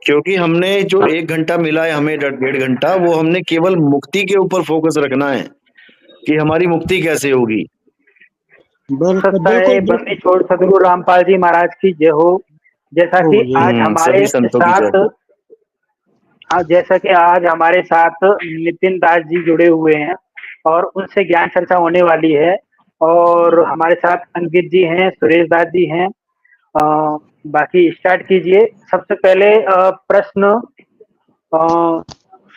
क्योंकि हमने जो 1 घंटा मिला है हमें, 1.5 घंटा, वो हमने केवल मुक्ति के ऊपर फोकस रखना है कि हमारी मुक्ति कैसे होगी। बिल्कुल सत्य बिल्कुल बंदी बिल्कुल। छोड़ सदगुरु रामपाल जी महाराज की जय हो। जैसा कि ये आज सभी हमारे संतों की जय। साथ जैसा कि आज हमारे साथ नितिन दास जी जुड़े हुए हैं और उनसे ज्ञान चर्चा होने वाली है। और हमारे साथ अंकित जी हैं, सुरेश दास जी हैं। बाकी स्टार्ट कीजिए। सबसे पहले प्रश्न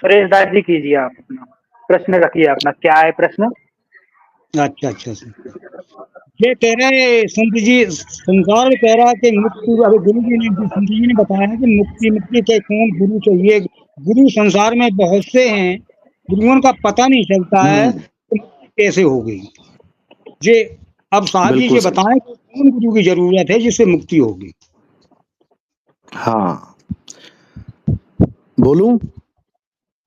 सुरेश दास जी कीजिए। आप अपना प्रश्न रखिए। अपना क्या है प्रश्न? अच्छा अच्छा अच्छा। ये कह रहे संत जी, संसार में कह रहा है कि मुक्ति, अभी गुरु जी ने, संत जी ने बताया है कि मुक्ति मुक्ति के कौन गुरु चाहिए। गुरु संसार में बहुत से हैं, गुरुओं का पता नहीं चलता है कि मुक्ति कैसे होगी। ये अब साहब जी बिल्कुल ये सही। बताएं कि कौन गुरु की जरूरत है जिससे मुक्ति होगी। हाँ, बोलूं?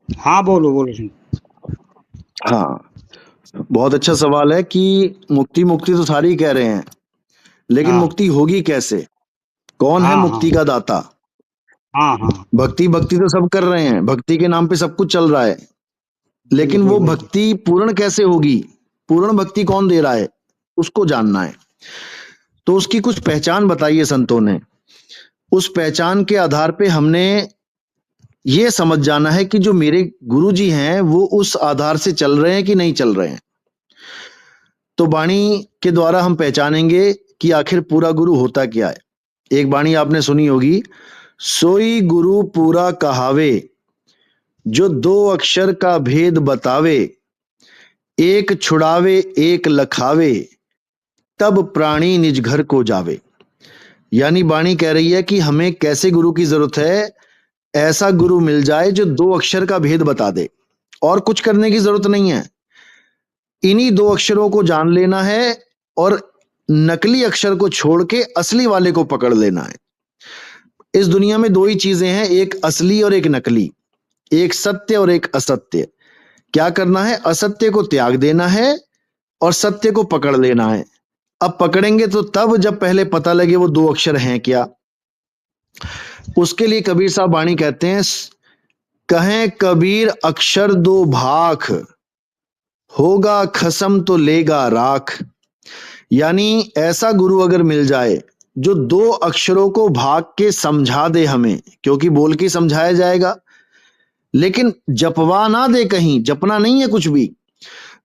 हाँ बोलो बोलो संत। हाँ, बहुत अच्छा सवाल है कि मुक्ति मुक्ति तो सारे ही कह रहे हैं, लेकिन हाँ मुक्ति होगी कैसे? कौन है हाँ हाँ मुक्ति का दाता? हाँ हाँ। भक्ति भक्ति तो सब कर रहे हैं, भक्ति के नाम पे सब कुछ चल रहा है, लेकिन बिल्कुल वो बिल्कुल। भक्ति पूर्ण कैसे होगी? पूर्ण भक्ति कौन दे रहा है, उसको जानना है। तो उसकी कुछ पहचान बताइए संतों ने। उस पहचान के आधार पे हमने ये समझ जाना है कि जो मेरे गुरु जी हैं वो उस आधार से चल रहे हैं कि नहीं चल रहे हैं। तो वाणी के द्वारा हम पहचानेंगे कि आखिर पूरा गुरु होता क्या है। एक वाणी आपने सुनी होगी, सोई गुरु पूरा कहावे, जो 2 अक्षर का भेद बतावे, एक छुड़ावे एक लखावे, तब प्राणी निज घर को जावे। यानी वाणी कह रही है कि हमें कैसे गुरु की जरूरत है? ऐसा गुरु मिल जाए जो 2 अक्षर का भेद बता दे, और कुछ करने की जरूरत नहीं है। इन्हीं 2 अक्षरों को जान लेना है और नकली अक्षर को छोड़ के असली वाले को पकड़ लेना है। इस दुनिया में 2 ही चीजें हैं, एक असली और एक नकली, एक सत्य और एक असत्य। क्या करना है? असत्य को त्याग देना है और सत्य को पकड़ लेना है। अब पकड़ेंगे तो तब जब पहले पता लगे वो 2 अक्षर हैं क्या। उसके लिए कबीर साहब वाणी कहते हैं, कहें कबीर अक्षर दो भाख, होगा खसम तो लेगा राख। यानी ऐसा गुरु अगर मिल जाए जो 2 अक्षरों को भाग के समझा दे हमें, क्योंकि बोल के समझाया जाएगा, लेकिन जपवा ना दे, कहीं जपना नहीं है कुछ भी।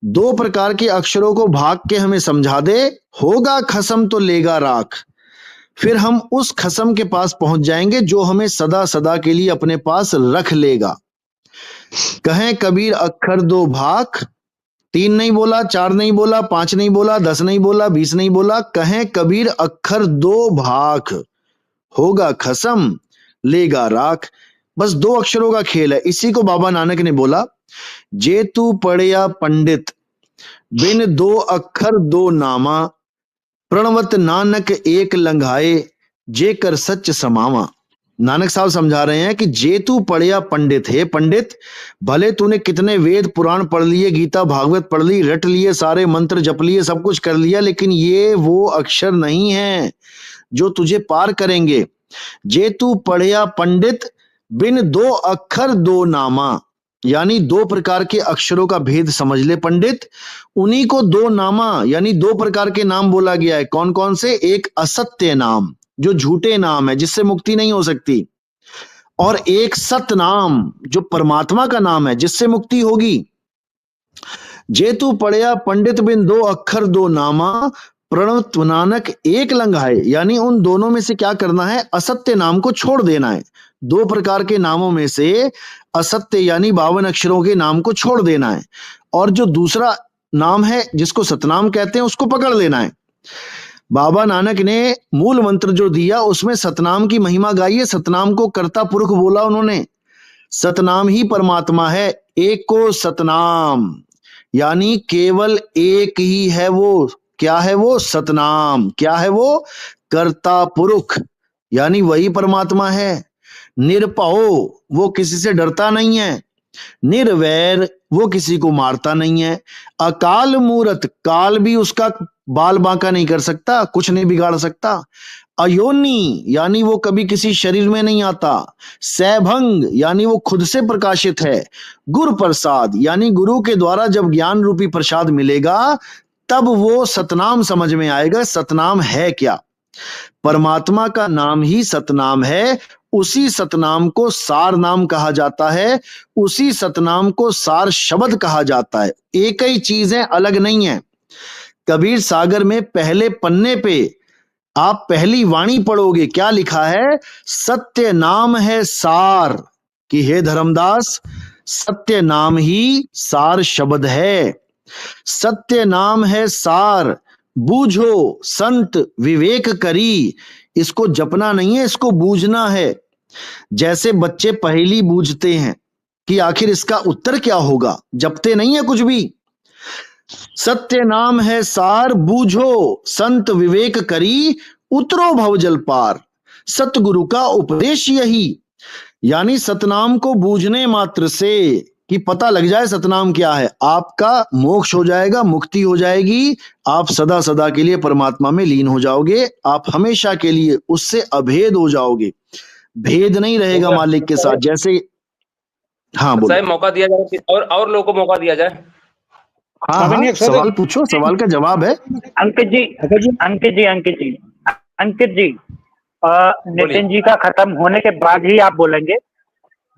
2 प्रकार के अक्षरों को भाग के हमें समझा दे, होगा खसम तो लेगा राख। फिर हम उस खसम के पास पहुंच जाएंगे जो हमें सदा सदा के लिए अपने पास रख लेगा। कहें कबीर अक्षर दो भाख, 3 नहीं बोला, 4 नहीं बोला, 5 नहीं बोला, 10 नहीं बोला, 20 नहीं बोला, कहें कबीर अक्षर दो भाख, होगा खसम लेगा राख। बस 2 अक्षरों का खेल है। इसी को बाबा नानक ने बोला, जे तू पढ़या पंडित, बिन 2 अक्षर दो नामा, प्रणवत नानक एक लंघाए, जे कर सच समावा। नानक साहब समझा रहे हैं कि जे तू पढ़या पंडित, हे पंडित, भले तूने कितने वेद पुराण पढ़ लिए, गीता भागवत पढ़ ली, रट लिए, सारे मंत्र जप लिए, सब कुछ कर लिया, लेकिन ये वो अक्षर नहीं है जो तुझे पार करेंगे। जे तू पढ़या पंडित, बिन 2 अक्षर दो नामा, यानी 2 प्रकार के अक्षरों का भेद समझ ले पंडित। उन्हीं को 2 नामा यानी 2 प्रकार के नाम बोला गया है। कौन कौन से? एक असत्य नाम, जो झूठे नाम है, जिससे मुक्ति नहीं हो सकती, और एक सत्य नाम जो परमात्मा का नाम है, जिससे मुक्ति होगी। जे तू पढ़या पंडित, बिन 2 अक्षर दो नामा, प्रणव नानक एक लंघाए। यानी उन दोनों में से क्या करना है? असत्य नाम को छोड़ देना है। 2 प्रकार के नामों में से असत्य यानी 52 अक्षरों के नाम को छोड़ देना है, और जो दूसरा नाम है जिसको सतनाम कहते हैं उसको पकड़ लेना है। बाबा नानक ने मूल मंत्र जो दिया उसमें सतनाम की महिमा गाई है। सतनाम को कर्ता पुरुष बोला उन्होंने। सतनाम ही परमात्मा है, एक को सतनाम, यानी केवल एक ही है वो। क्या है वो? सतनाम। क्या है वो? कर्ता पुरुष, यानी वही परमात्मा है। निरपहो, वो किसी से डरता नहीं है। निर्वैर, वो किसी को मारता नहीं है। अकाल मूरत, काल भी उसका बाल बांका नहीं कर सकता, कुछ नहीं बिगाड़ सकता। अयोनि यानी वो कभी किसी शरीर में नहीं आता, सैभंग यानी वो खुद से प्रकाशित है, गुरु प्रसाद यानी गुरु के द्वारा जब ज्ञान रूपी प्रसाद मिलेगा तब वो सतनाम समझ में आएगा। सतनाम है क्या? परमात्मा का नाम ही सतनाम है। उसी सतनाम को सार नाम कहा जाता है, उसी सतनाम को सार शब्द कहा जाता है। एक ही चीज है, अलग नहीं है। कबीर सागर में पहले पन्ने पे आप पहली वाणी पढ़ोगे, क्या लिखा है? सत्य नाम है सार, कि हे धर्मदास सत्य नाम ही सार शब्द है। सत्य नाम है सार, बूझो संत विवेक करी। इसको जपना नहीं है, इसको बूझना है। जैसे बच्चे पहेली बूझते हैं कि आखिर इसका उत्तर क्या होगा, जपते नहीं है कुछ भी। सत्य नाम है सार, बूझो संत विवेक करी, उतरो भवजल पार। सतगुरु का उपदेश यही, यानी सतनाम को बूझने मात्र से कि पता लग जाए सतनाम क्या है, आपका मोक्ष हो जाएगा, मुक्ति हो जाएगी। आप सदा सदा के लिए परमात्मा में लीन हो जाओगे। आप हमेशा के लिए उससे अभेद हो जाओगे, भेद नहीं रहेगा मालिक के साथ। जैसे हाँ बोलो, मौका दिया जाए और लोगों को मौका दिया जाए। हाँ हाँ सवाल पूछो, सवाल का जवाब है। अंकित जी नितिन जी का खत्म होने के बाद ही आप बोलेंगे,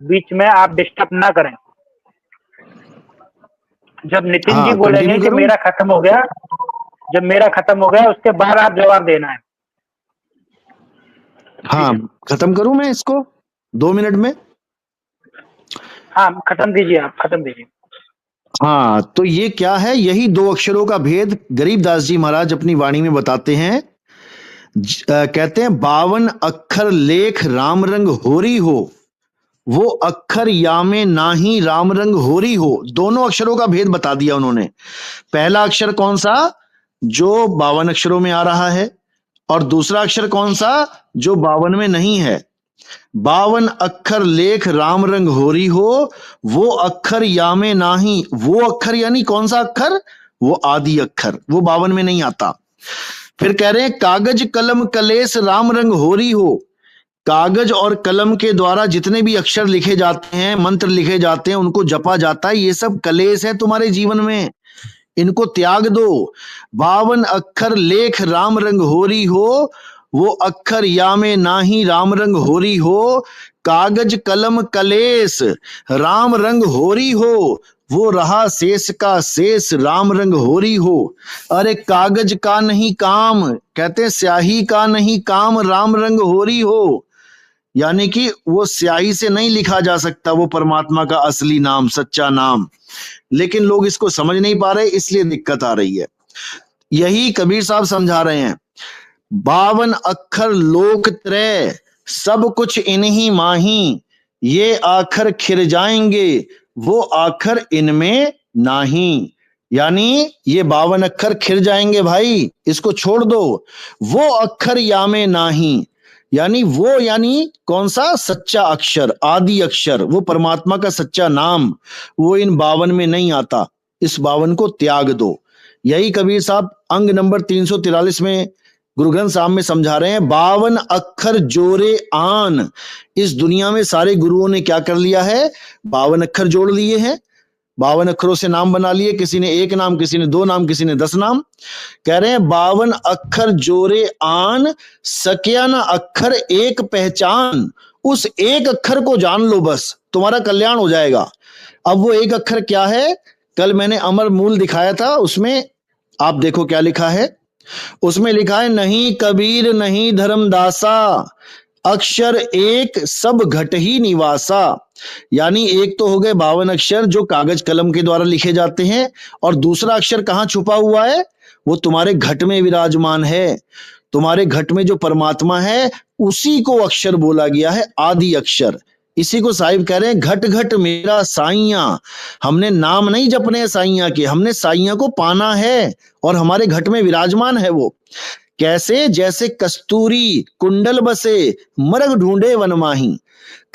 बीच में आप डिस्टर्ब ना करें। जब नितिन जी बोलेंगे कि मेरा खत्म हो गया, जब मेरा खत्म हो गया उसके बाद आप जवाब देना है। हाँ खत्म करूं मैं इसको 2 मिनट में? हाँ खत्म कीजिए, आप खत्म कीजिए। हाँ तो ये क्या है, यही 2 अक्षरों का भेद गरीबदास जी महाराज अपनी वाणी में बताते हैं। कहते हैं 52 अक्षर लेख राम रंग होरी हो, वो अक्षर या में नाही राम रंग होरी हो। दोनों अक्षरों का भेद बता दिया उन्होंने। पहला अक्षर कौन सा? जो 52 अक्षरों में आ रहा है, और दूसरा अक्षर कौन सा? जो 52 में नहीं है। 52 अक्षर लेख राम रंग होरी हो, वो अक्षर या में नाही। वो अक्षर यानी कौन सा अक्षर? वो आदि अक्षर, वो 52 में नहीं आता। फिर कह रहे हैं कागज कलम कलेस राम रंग होरी हो। कागज और कलम के द्वारा जितने भी अक्षर लिखे जाते हैं, मंत्र लिखे जाते हैं, उनको जपा जाता है, ये सब कलेश है तुम्हारे जीवन में, इनको त्याग दो। 52 अक्षर लेख राम रंग होरी हो, वो अक्षर या में नाही राम रंग होरी हो। कागज कलम कलेस राम रंग होरी हो, वो रहा शेष का शेष राम रंग होरी हो। अरे कागज का नहीं काम, कहते हैं स्याही का नहीं काम राम रंग होरी हो, यानी कि वो स्याही से नहीं लिखा जा सकता वो परमात्मा का असली नाम, सच्चा नाम। लेकिन लोग इसको समझ नहीं पा रहे, इसलिए दिक्कत आ रही है। यही कबीर साहब समझा रहे हैं। 52 अक्षर लोक त्रय, सब कुछ इन्हीं माही, ये आखर खिर जाएंगे, वो आखर इनमें नाही। यानी ये 52 अक्षर खिर जाएंगे भाई, इसको छोड़ दो। वो अक्षर या में नाही, यानी वो यानी कौन सा? सच्चा अक्षर, आदि अक्षर, वो परमात्मा का सच्चा नाम, वो इन 52 में नहीं आता। इस 52 को त्याग दो। यही कबीर साहब अंग नंबर 343 में गुरु ग्रंथ साहब में समझा रहे हैं। 52 अक्षर जोरे आन। इस दुनिया में सारे गुरुओं ने क्या कर लिया है? 52 अक्षर जोड़ लिए हैं, 52 अक्षरों से नाम बना लिए। किसी ने 1 नाम, किसी ने 2 नाम, किसी ने 10 नाम। कह रहे हैं 52 अक्षर जोरे आन, सक्या न अक्षर एक पहचान। उस एक अक्षर को जान लो, बस तुम्हारा कल्याण हो जाएगा। अब वो एक अक्षर क्या है? कल मैंने अमर मूल दिखाया था, उसमें आप देखो क्या लिखा है। उसमें लिखा है नहीं कबीर नहीं धर्मदासा, अक्षर एक सब घट ही निवासा। यानी एक तो हो गए 52 अक्षर जो कागज कलम के द्वारा लिखे जाते हैं, और दूसरा अक्षर कहाँ छुपा हुआ है? वो तुम्हारे घट में विराजमान है। तुम्हारे घट में जो परमात्मा है उसी को अक्षर बोला गया है, आदि अक्षर। इसी को साहिब कह रहे हैं घट घट मेरा साइया। हमने नाम नहीं जपने हैं साइया के, हमने साइया को पाना है, और हमारे घट में विराजमान है वो। कैसे? जैसे कस्तूरी कुंडल बसे मरग ढूंढे वनमाही।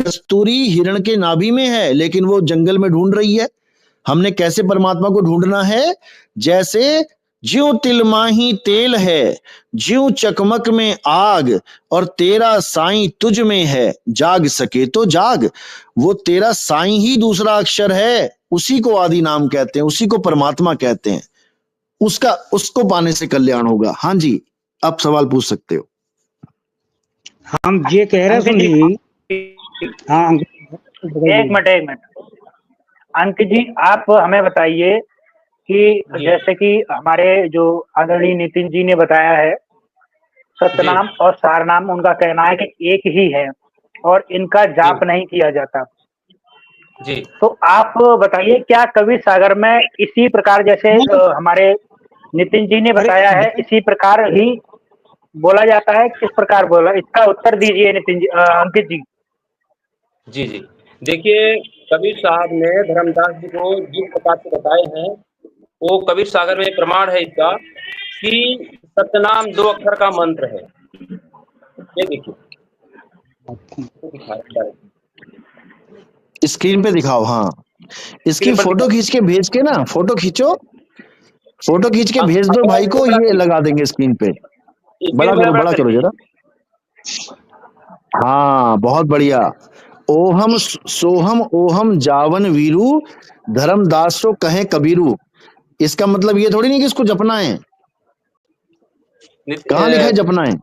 कस्तूरी हिरण के नाभि में है, लेकिन वो जंगल में ढूंढ रही है। हमने कैसे परमात्मा को ढूंढना है? जैसे ज्यों तिलमाही तेल है, ज्यों चकमक में आग, और तेरा साईं तुझ में है, जाग सके तो जाग। वो तेरा साईं ही दूसरा अक्षर है, उसी को आदि नाम कहते हैं, उसी को परमात्मा कहते हैं। उसका उसको पाने से कल्याण होगा। हाँ जी, आप सवाल पूछ सकते हो। हम ये कह रहे अंकित सुन जी, हाँ एक मिनट अंकित जी, आप हमें बताइए कि जी जैसे कि हमारे जो आदरणीय नितिन जी ने बताया है, जी सतनाम और सारनाम उनका कहना है कि एक ही है और इनका जी जाप नहीं किया जाता। जी तो आप बताइए, क्या कबीर सागर में इसी प्रकार जैसे हमारे नितिन जी ने अरे बताया है, इसी प्रकार ही बोला जाता है? किस प्रकार बोला, इसका उत्तर दीजिए नितिन जी, अंकित जी। जी जी देखिए, कबीर साहब ने धर्मदास जी को जिस प्रकार से बताए हैं, वो कबीर सागर में प्रमाण है इसका कि सतनाम 2 अक्षर का मंत्र है। ये देखिए, स्क्रीन पे दिखाओ। हाँ, इसकी स्क्रीन पर फोटो दिखा। खींच के भेज के ना, फोटो खींचो, फोटो खींच के भेज दो भाई को, ये लगा देंगे स्क्रीन पे। स्क्रीन मेरा बड़ा बड़ा कर करो दीजिए। जरा। हाँ, बहुत बढ़िया। ओहम सोहम ओहम जावन वीरू, धर्मदासो कहे कबीरू। इसका मतलब ये थोड़ी नहीं कि इसको जपना है। कहाँ लिखा है जपना है?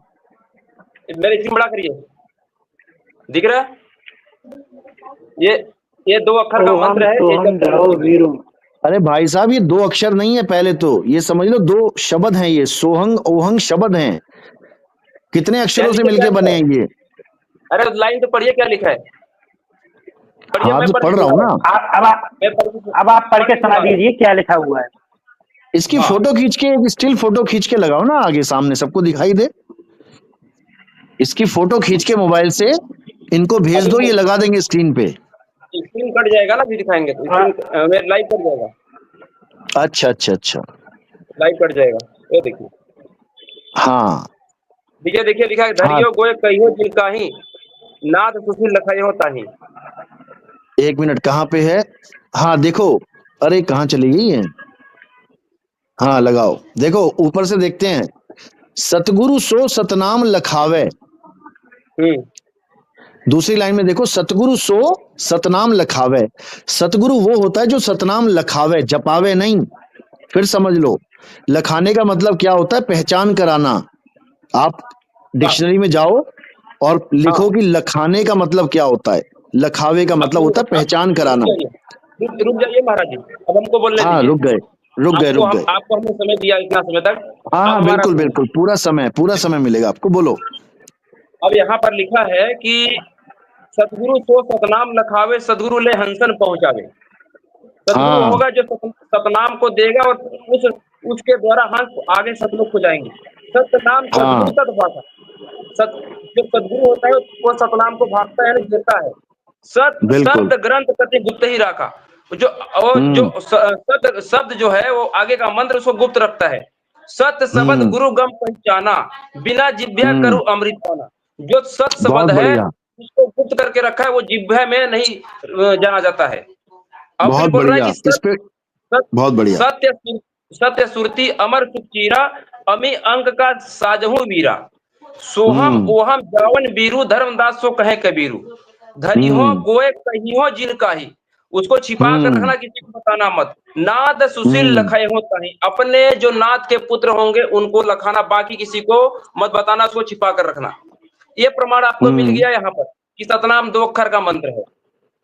मेरे स्क्रीन बड़ा करिए, दिख रहा है? ये 2 अक्षर का ओहम मंत्र है, ये सोहम जप करना जाओ सीखिए। वीरू। अरे भाई साहब, ये 2 अक्षर नहीं है, पहले तो ये समझ लो 2 शब्द हैं। ये सोहंग ओहंग शब्द हैं। कितने क्या अक्षरों से लिखा, क्या मिलके लिखा बने है? हैं ये? अरे लाइन तो पढ़िए, क्या लिखा है? पढ़िए, हाँ, मैं तो पढ़ के पढ़ रहा हूँ सुना रहा ना। हूँ। मैं अब आप पढ़ पढ़ के के सुना सुना रहा हूँ। दीजिए क्या लिखा हुआ है। इसकी हाँ, फोटो खींच के, एक स्टिल फोटो खींच के लगाओ ना, आगे सामने सबको दिखाई दे। इसकी फोटो खींच के मोबाइल से इनको भेज अभी दो, ये लगा देंगे स्क्रीन पे। स्क्रीन कट जाएगा ना, भी दिखाएंगे तो हाँ, स्क्रीन मेरा लाइव कट जाएगा, अच्छा अच्छा अच्छा। लाइव कट जाएगा। ये देखिए, हाँ देखिए देखिए, लिखा है, हाँ, धरियो गोय कहियो जिनका ही, नाद सुशील लखयो ताही। 1 मिनट, कहाँ पे है? हाँ देखो, अरे कहाँ चली गई है? हाँ लगाओ, देखो ऊपर से देखते हैं। सतगुरु सो सतनाम लखावे। हम्म दूसरी लाइन में देखो, सतगुरु सो सतनाम लखावे। सतगुरु वो होता है जो सतनाम लखावे, जपावे नहीं। फिर समझ लो, लखाने का मतलब क्या होता है, पहचान कराना। आप हाँ डिक्शनरी में जाओ और हाँ, लिखो कि लखाने का मतलब क्या होता है। लखावे का अब मतलब होता है पहचान रुक कराना। जाइए, रुक जाइए महाराज जी, अब हमको बोलने हाँ, दीजिए। रुक गए, आपको रुक गए। हमने समय दिया इतना समय तक, हाँ अब हाँ, हमारा बिल्कुल सुनिए। बिल्कुल, पूरा समय मिलेगा आपको, बोलो। अब यहाँ पर लिखा है कि सतगुरु सो सतनाम लखावे, सतगुरु ले हंसन पहुंचावे। सतगुरु हाँ होगा जो सतनाम को देगा, और उसके द्वारा हंस आगे सतलोक को जाएंगे। सतनाम हाँ, सतगुरु सतभाषा। सत जो सदगुरु होता है वो सतनाम को भागता है, देता है। सत बिल्कुल। शब्द ग्रंथ कति गुप्त ही रखा। जो वो जो हम्म सत शब्द जो है वो आगे का मंत्र उसको गुप्त रखता है। सत शब्द हम्म गुरु गम पहचाना, बिना जिभ्या हम्म करूं अमृत पाना। जो सत शब्द बहुत है बढ़िया, उसको गुप्त करके रखा है, वो जिभ्या में नहीं जाना जाता है। और फिर बहुत बोल रहा है बढ़िया। कि इस पे सत बहुत बढ़िया। सत्य सत्य सुरति अमर सुचीरा, अमी अंक का साजहू वीरा। सोहम हम्म ओहम जावन बीरू, धर्मदास सो कहे कबीरू। धरिहो हम्म गोए कहियो जिनका ही, उसको छिपा कर हम्म रखना, किसी को बताना मत। नाद सुशील हम्म लखाए हो ताही, अपने जो नाद के पुत्र होंगे उनको लखाना, बाकी किसी को मत बताना, उसको छिपा कर रखना। ये प्रमाण आपको मिल हम्म गया यहाँ पर कि सतनाम 2 अक्षर का मंत्र है।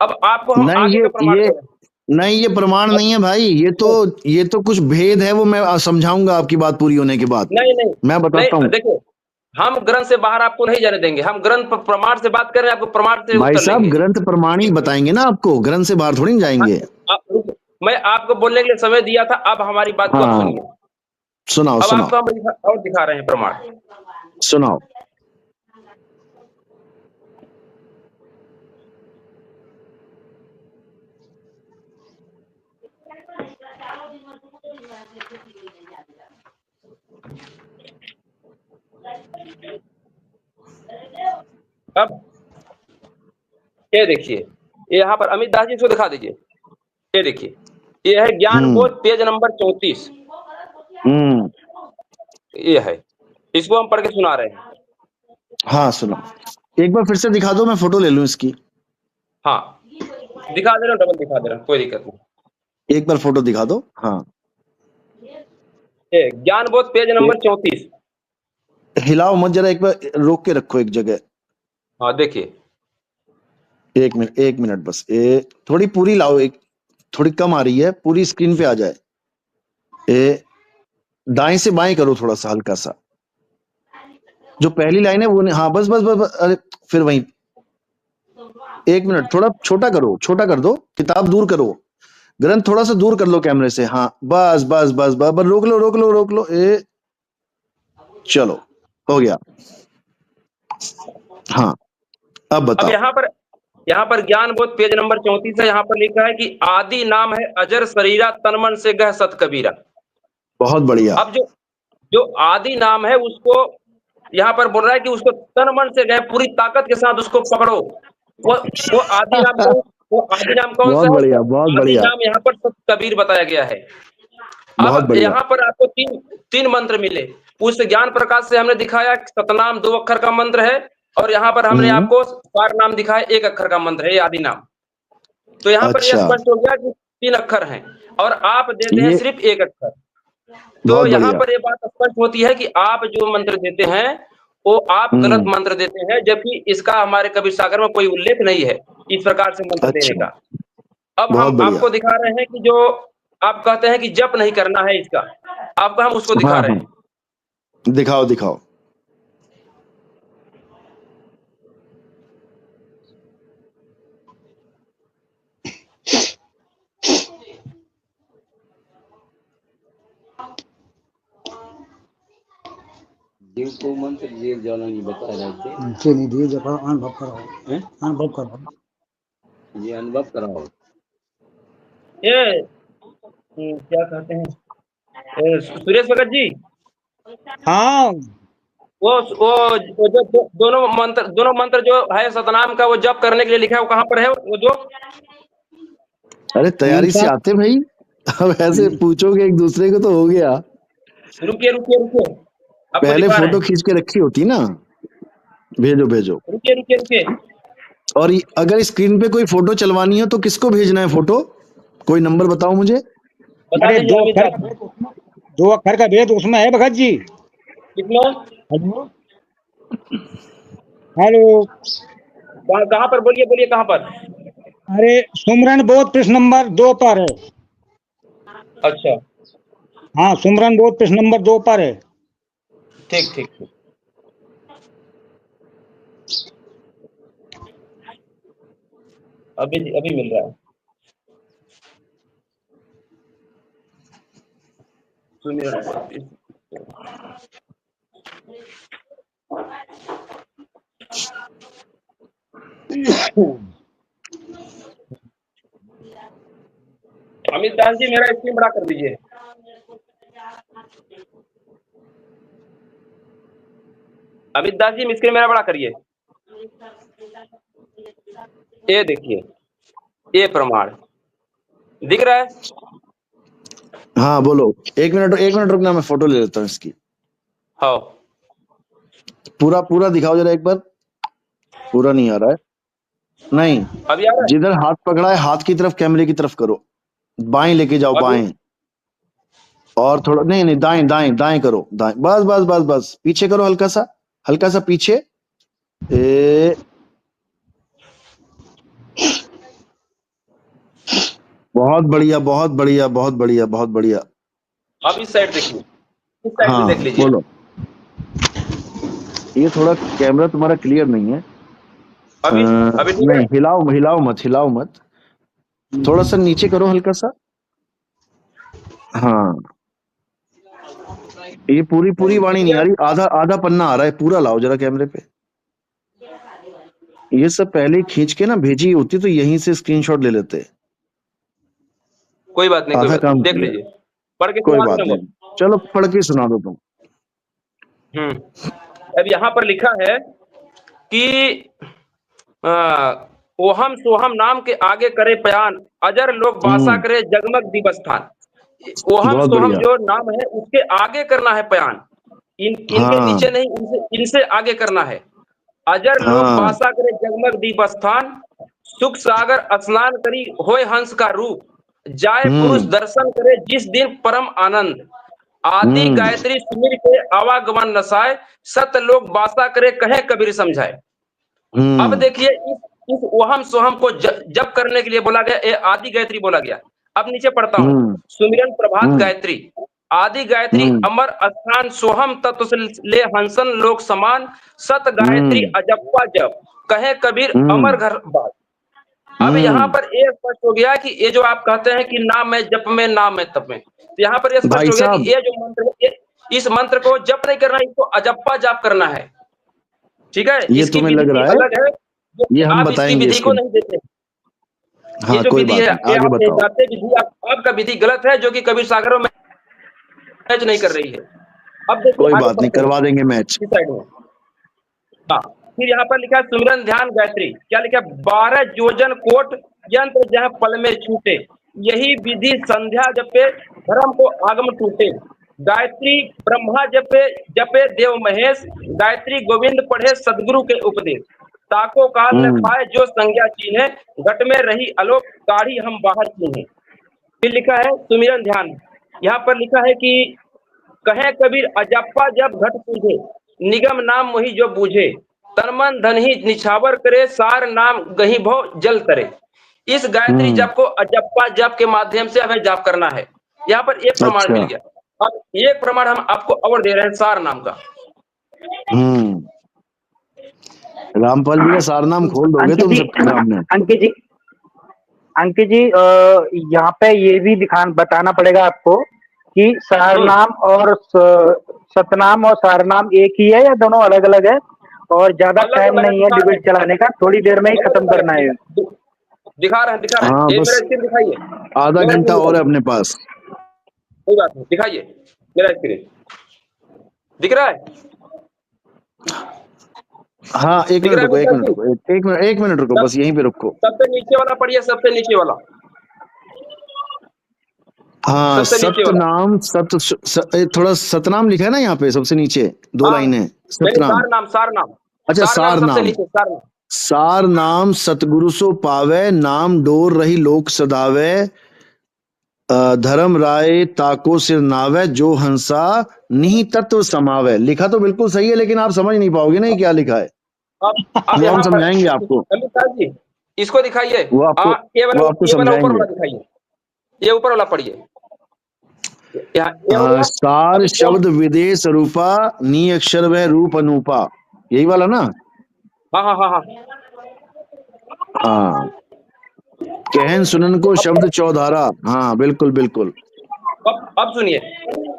अब आपको हम नहीं, आगे ये का प्रमाण ये दे रहे हैं। नहीं, ये प्रमाण नहीं है भाई। ये तो कुछ भेद है, वो मैं समझाऊंगा आपकी बात पूरी होने के बाद। नहीं नहीं मैं बताता नहीं, हूँ। देखो, हम ग्रंथ से बाहर आपको नहीं जाने देंगे। हम ग्रंथ प्रमाण से बात कर रहे हैं, आपको प्रमाण से भाई उत्तर साहब, लेंगे। ग्रंथ प्रमाण ही बताएंगे ना आपको, ग्रंथ से बाहर थोड़ी ना हाँ, जाएंगे। मैं आपको बोलने के लिए समय दिया था, अब हमारी बात को आप हाँ, सुनिए। सुनाओ अब सुनाओ आपको हम और दिखा रहे हैं प्रमाण। सुनाओ। अब ये देखिए, ये यहाँ पर अमित दास जी को दिखा दीजिए। ये देखिए, ये है ज्ञान हम्म बोध पेज नंबर 34। ये है, इसको हम पढ़ के सुना रहे हैं। हाँ सुनो, एक बार फिर से दिखा दो, मैं फोटो ले लूं इसकी। हाँ दिखा दे रहा हूँ, डबल दिखा दे रहा हूँ, कोई दिक्कत नहीं। एक बार फोटो दिखा दो। हाँ ज्ञान बोध पेज नंबर 34। हिलाओ मत, जरा एक बार रोक के रखो एक जगह। हाँ देखिए, एक मिनट बस, थोड़ी पूरी लाओ, एक थोड़ी कम आ रही है, पूरी स्क्रीन पे आ जाए। दाएं से बाएं करो थोड़ा सा, हल्का सा, जो पहली लाइन है वो हाँ बस बस बस, बस अरे फिर वहीं, एक मिनट, थोड़ा छोटा करो, छोटा कर दो, किताब दूर करो, ग्रंथ थोड़ा सा दूर कर लो कैमरे से। हाँ बस बस बस बस, बस रोक लो रोक लो रोक लो, चलो हो गया। हाँ अब बताओ। अब यहाँ पर ज्ञान बोध पेज नंबर 34 है। यहाँ पर लिखा है कि आदि नाम है अजर शरीरा, तन मन से गह सत कबीरा। बहुत बढ़िया। अब जो आदि नाम है उसको यहाँ पर बोल रहा है कि उसको तन मन से गए, पूरी ताकत के साथ उसको पकड़ो। वो आदि नाम कौन सा बहुत है? बढ़िया, बहुत आदि बढ़िया, नाम यहाँ पर सत कबीर बताया गया है। बहुत अब बढ़िया। यहाँ पर आपको तीन मंत्र मिले। उस ज्ञान प्रकाश से हमने दिखाया सतनाम 2 अक्षर का मंत्र है, और यहाँ पर हमने आपको सार नाम दिखाया 1 अक्षर का मंत्र है, ये आदि नाम। तो यहाँ पर यह स्पष्ट हो गया कि 3 अक्षर हैं, और आप देते हैं सिर्फ 1 अक्षर। तो यहाँ पर ये बात स्पष्ट होती है कि आप जो मंत्र देते हैं वो आप गलत मंत्र देते हैं, जबकि इसका हमारे कबीर सागर में कोई उल्लेख नहीं है इस प्रकार से मंत्र देने का। अब हम आपको दिखा रहे हैं कि जो आप कहते हैं कि जप नहीं करना है इसका, आपको हम उसको दिखा रहे हैं। दिखाओ दिखाओ। जीव को मंत्र जीव जाना नहीं बता रहे थे। नीचे नहीं दिए, जब अनुभव कराओ, अनुभव कराओ, ये अनुभव कराओ। ये क्या कहते हैं सुरेश भगत जी? हाँ वो जो दोनों मंत्र जो है सतनाम का, वो जप करने के लिए लिखा है, वो कहाँ पर है वो जो? अरे तैयारी से आते भाई, अब ऐसे पूछोगे एक दूसरे को तो हो गया। रुकिए रुकिए रुकिए, पहले फोटो खींच के रखी होती ना। भेजो भेजो। रुकिए रुकिए रुकिए। और अगर स्क्रीन पे कोई फोटो चलवानी हो तो किसको भेजना है फोटो? कोई नंबर बताओ मुझे। अरे 2 अक्षर का भेद उसमें है भगत जी। कितना? हेलो, कहाँ पर? बोलिए बोलिए, कहाँ पर? अरे सुमरन बोध पृष्ठ नंबर 2 पर है। अच्छा हाँ, सुमरन बोध पृष्ठ नंबर 2 पर है। ठीक ठीक ठीक। अभी मिल रहा है। अमित दास जी मेरा स्क्रीन बड़ा कर दीजिए। अमित दास जी स्क्रीन मेरा बड़ा करिए। ये देखिए, ये प्रमाण दिख रहा है। हाँ बोलो, एक मिनट रुकना, मैं फोटो ले लेता हूँ इसकी। हाँ पूरा पूरा दिखाओ जरा एक बार। पूरा नहीं आ रहा है। नहीं, अभी आ रहा है? जिधर हाथ पकड़ा है हाथ की तरफ, कैमरे की तरफ करो, बाएं लेके जाओ, बाएं। और थोड़ा नहीं दाएं दाएं दाएं करो, दाएं, बस बस बस बस, पीछे करो, हल्का सा पीछे। बहुत बढ़िया बहुत बढ़िया बहुत बढ़िया बहुत बढ़िया। अब इस साइड देखिए, इस साइड से देख लीजिए। बोलो। ये थोड़ा कैमरा तुम्हारा क्लियर नहीं है। अभी नहीं, हिलाओ मत, थोड़ा सा नीचे करो, हल्का सा। हाँ, ये पूरी वाणी नहीं आ रही, आधा पन्ना आ रहा है, पूरा लाओ जरा कैमरे पे। ये सब पहले खींच के ना भेजी होती तो यहीं से स्क्रीनशॉट ले लेते। कोई बात नहीं, आधा काम देख लीजिए, पढ़ के कोई बात नहीं, चलो पढ़ के सुना दो तुम। अब यहाँ पर लिखा है कि ओहम सोहम नाम के आगे करे बयान, अजर लोग बासा करे जगमग दिवस स्थान। ओहम बहुत सोहम बढ़िया। जो नाम है उसके आगे करना है बयान, इनके हाँ नीचे नहीं, इनसे आगे करना है। अजर लोक हाँ। बासा करे जगमग दीप स्थान, सुख सागर स्नान करी होय हंस का रूप, जाय पुरुष दर्शन करे जिस दिन परम आनंद, आदि गायत्री सुमिर के आवागमन नसाय, सत लोक बासा करे कहे कबीर समझाए। अब देखिए इस ओहम सोहम को जप करने के लिए बोला गया, ये आदि गायत्री बोला गया। अब नीचे पढ़ता हूँ, सुमिरन प्रभात गायत्री, आदि गायत्री अमर स्थान, सोहम तत्व से ले हंसन लोक समान, सत गायत्री अजप्पा जप कहे कबीर अमर घर बात। अब यहाँ पर ये स्पष्ट हो गया कि ये जो आप कहते हैं कि नाम है जप में, नाम है तप में, तो यहाँ पर ये स्पष्ट भाई हो गया कि साहब, ये जो मंत्र है, इस मंत्र को जप नहीं करना, इसको अजप्पा जाप करना है। ठीक है, ये इसकी तुम्हें लग विधि रहा है, अलग है, जो ये हम आप इसकी बताएंगे विधि को इसके। नहीं देते। ये हाँ जो कोई विधि बात है, नहीं, ये आगे आप नहीं बताओ। जानते, विधि आपका विधि गलत है, जो कि कबीर सागरों में मैच नहीं कर रही है। अब देखिए कोई आगे बात नहीं, बढ़ते हैं करवा देंगे मैच। इस साइड में। हाँ, फिर यहाँ पर लिखा है सुमिरन ध्यान गायत्री, क्या लिखा है, 12 योजन कोट यंत्र जहाँ पल में छूटे, यही विधि संध्या जपे धर्म को आगम टूटे, गायत्री ब्रह्मा जपे जपे देव महेश, गायत्री गोविंद पढ़े सदगुरु के उपदेश, ताको काल न पाए जो संज्ञा चीन्हे, घट में रही अलोक काढ़ी हम बाहर चीन्हे। फिर लिखा है सुमिरन ध्यान, यहाँ पर लिखा है कि कहे कबीर अजप्पा जब घट सूझे, निगम नाम मोहि जो बूझे, तन मन धन ही निछावर करे, सार नाम गही भव जल करे। इस गायत्री जप को अजप्पा जप के माध्यम से हमें जाप करना है। यहाँ पर एक प्रमाण मिल अच्छा। गया। अब एक प्रमाण हम आपको और दे रहे हैं, सार नाम का। रामपाल जी का सारनाम खोल दोगे अंकित तुम जी, सबके सामने। अंकित जी यहाँ पे ये भी बताना पड़ेगा आपको कि सारनाम और सतनाम और सारनाम एक ही है या दोनों अलग अलग है, और ज्यादा अलग टाइम अलग नहीं है दिखा रहे डिबेट चलाने का, थोड़ी देर में ही अलग खत्म करना है। दिखा रहे हैं, हाँ ये मेरा बस स्क्रीन दिखाइए, आधा मेरा घंटा स्क्रीन और है दिखाइए, अपने पास। कोई बात नहीं, दिखाइए मेरा स्क्रीन दिख रहा है। हाँ एक दिख मिनट रहा है रुको, एक मुमताज मिनट जी? रुको, एक मिनट रुको, बस यहीं पे रुको। सबसे नीचे वाला पढ़िए, सबसे नीचे वाला, हाँ, सबसे नीचे वाला। सतनाम थोड़ा सतनाम लिखा है ना यहाँ पे सबसे नीचे, 2 हाँ, लाइनें नहीं सतनाम। सार नाम, सार नाम, अच्छा, सार नाम सार सबसे नाम। नीचे, सार नाम। सार नाम सतगुरु सो पावे, नाम डोर रही लोक सदावे, धर्म राय ताको सिर नावे, जो हंसा निहि तत्व समावे। लिखा तो बिल्कुल सही है, लेकिन आप समझ नहीं पाओगे ना ये क्या लिखा है। अब वो हम यहाँ पर समझाएंगे आपको, मुमताज जी इसको दिखाइए, वो आपको ये वाला, वो आपको ये वाला ऊपर समझाएंगे। वाला दिखाइए, ये ऊपर वाला पढ़िए, ये हो गया। सार अब इसको शब्द विदेश रूपा, नी अक्षर वह रूप अनूपा, यही वाला ना। हाँ हाँ हाँ हाँ, हाँ, कहन सुनन को शब्द चौधारा। हाँ बिल्कुल बिल्कुल। अब सुनिए,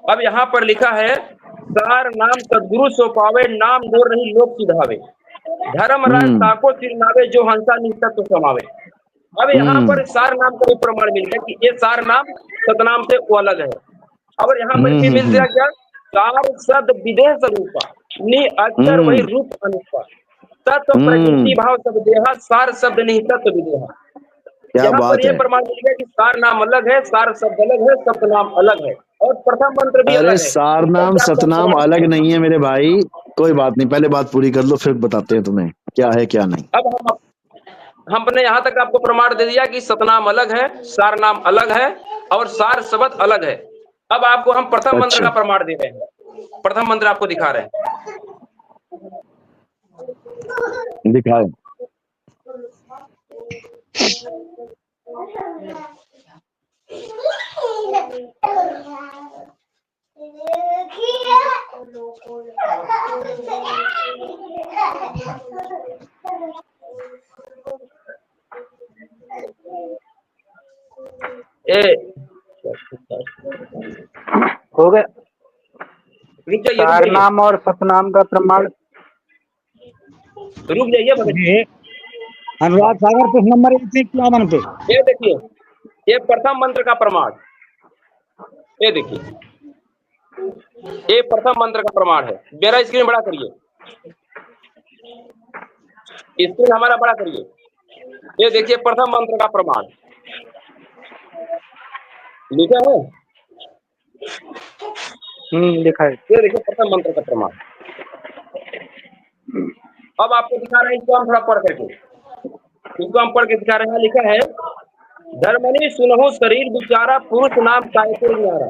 अब यहाँ पर लिखा है सार नाम सदगुरु सो पावे, नाम डोर रही लोक सिधावे, धर्म राय ताको सिर नावे, जो हंसा निहित तो समावे। अब यहाँ पर सार नाम का भी प्रमाण मिल गया कि ये सार नाम सतनाम से वो अलग है। अब यहाँ पर भी मिल गया क्या, सार सद विदेश रूपा, नि अक्षर वही रूप अनुपा, तत्व प्रकृति भाव सब देहा, सार शब्द निहित तत्व विदेहा। क्या यहाँ पर बात ये है। प्रमाण मिल गया कि सार नाम अलग है, सार शब्द अलग है, सतनाम अलग है, और प्रथम मंत्र भी अरे अलग है। सार नाम सतनाम अलग नहीं है मेरे भाई, कोई बात नहीं, पहले बात पूरी कर लो, फिर बताते हैं तुम्हें क्या है क्या नहीं। अब हमने यहाँ तक आपको प्रमाण दे दिया कि सतनाम अलग है, सार नाम अलग है, और सार शब्द अलग है। अब आपको हम प्रथम मंत्र अच्छा, का प्रमाण दे रहे हैं, प्रथम मंत्र आपको दिखा रहे हैं, दिखाए। हो गया रुक जाइए, सारनाम और सतनाम का प्रमाण। रुक जाइए भगत जी। ये अनुराग सागर प्रश्न नंबर 1 से क्या बनते? ये देखिए, ये प्रथम मंत्र का प्रमाण, ये देखिए, ये प्रथम मंत्र का प्रमाण है। मेरा स्क्रीन बड़ा करिए, स्क्रीन हमारा बड़ा करिए, ये देखिए प्रथम मंत्र का प्रमाण लिखा है, लिखा है। ये देखिए प्रथम मंत्र का प्रमाण। अब आपको दिखा रहे हैं, इसको हम थोड़ा पढ़ करके, इसको हम पढ़ के दिखा रहे हैं। लिखा है, धर्मनि सुनहु शरीर विचारा, पुरुष नाम कायपुर न्यारा,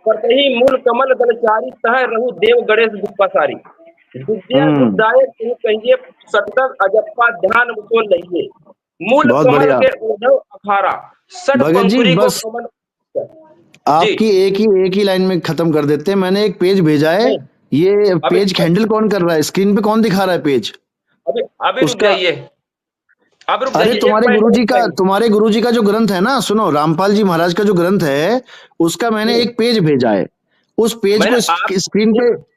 परतहि मूल कमल दलचारी, तह रहु देव गणेश दुष्पासारी, विद्या गुदायक तुम कहिए, सतत अजप्पा ध्यान मुझको लइए, मूल बहुत कमल बढ़िया। के उद्धव अखारा, षट भगत जी पंखुरी को बस कमल। आपकी एक ही लाइन में खत्म कर देते हैं। मैंने एक पेज भेजा है, नहीं, ये अभी पेज हैंडल कौन कर रहा है? स्क्रीन पे कौन दिखा रहा है पेज? अभी अभी रुक उसका जाइए, अब रुक अरे जाइए, एक मिनट। तुम्हारे गुरुजी का जो ग्रंथ है ना, सुनो, रामपाल जी महाराज का जो ग्रंथ है उसका मैंने एक पेज भेजा है। उस पेज मैंने को स्क्रीन पे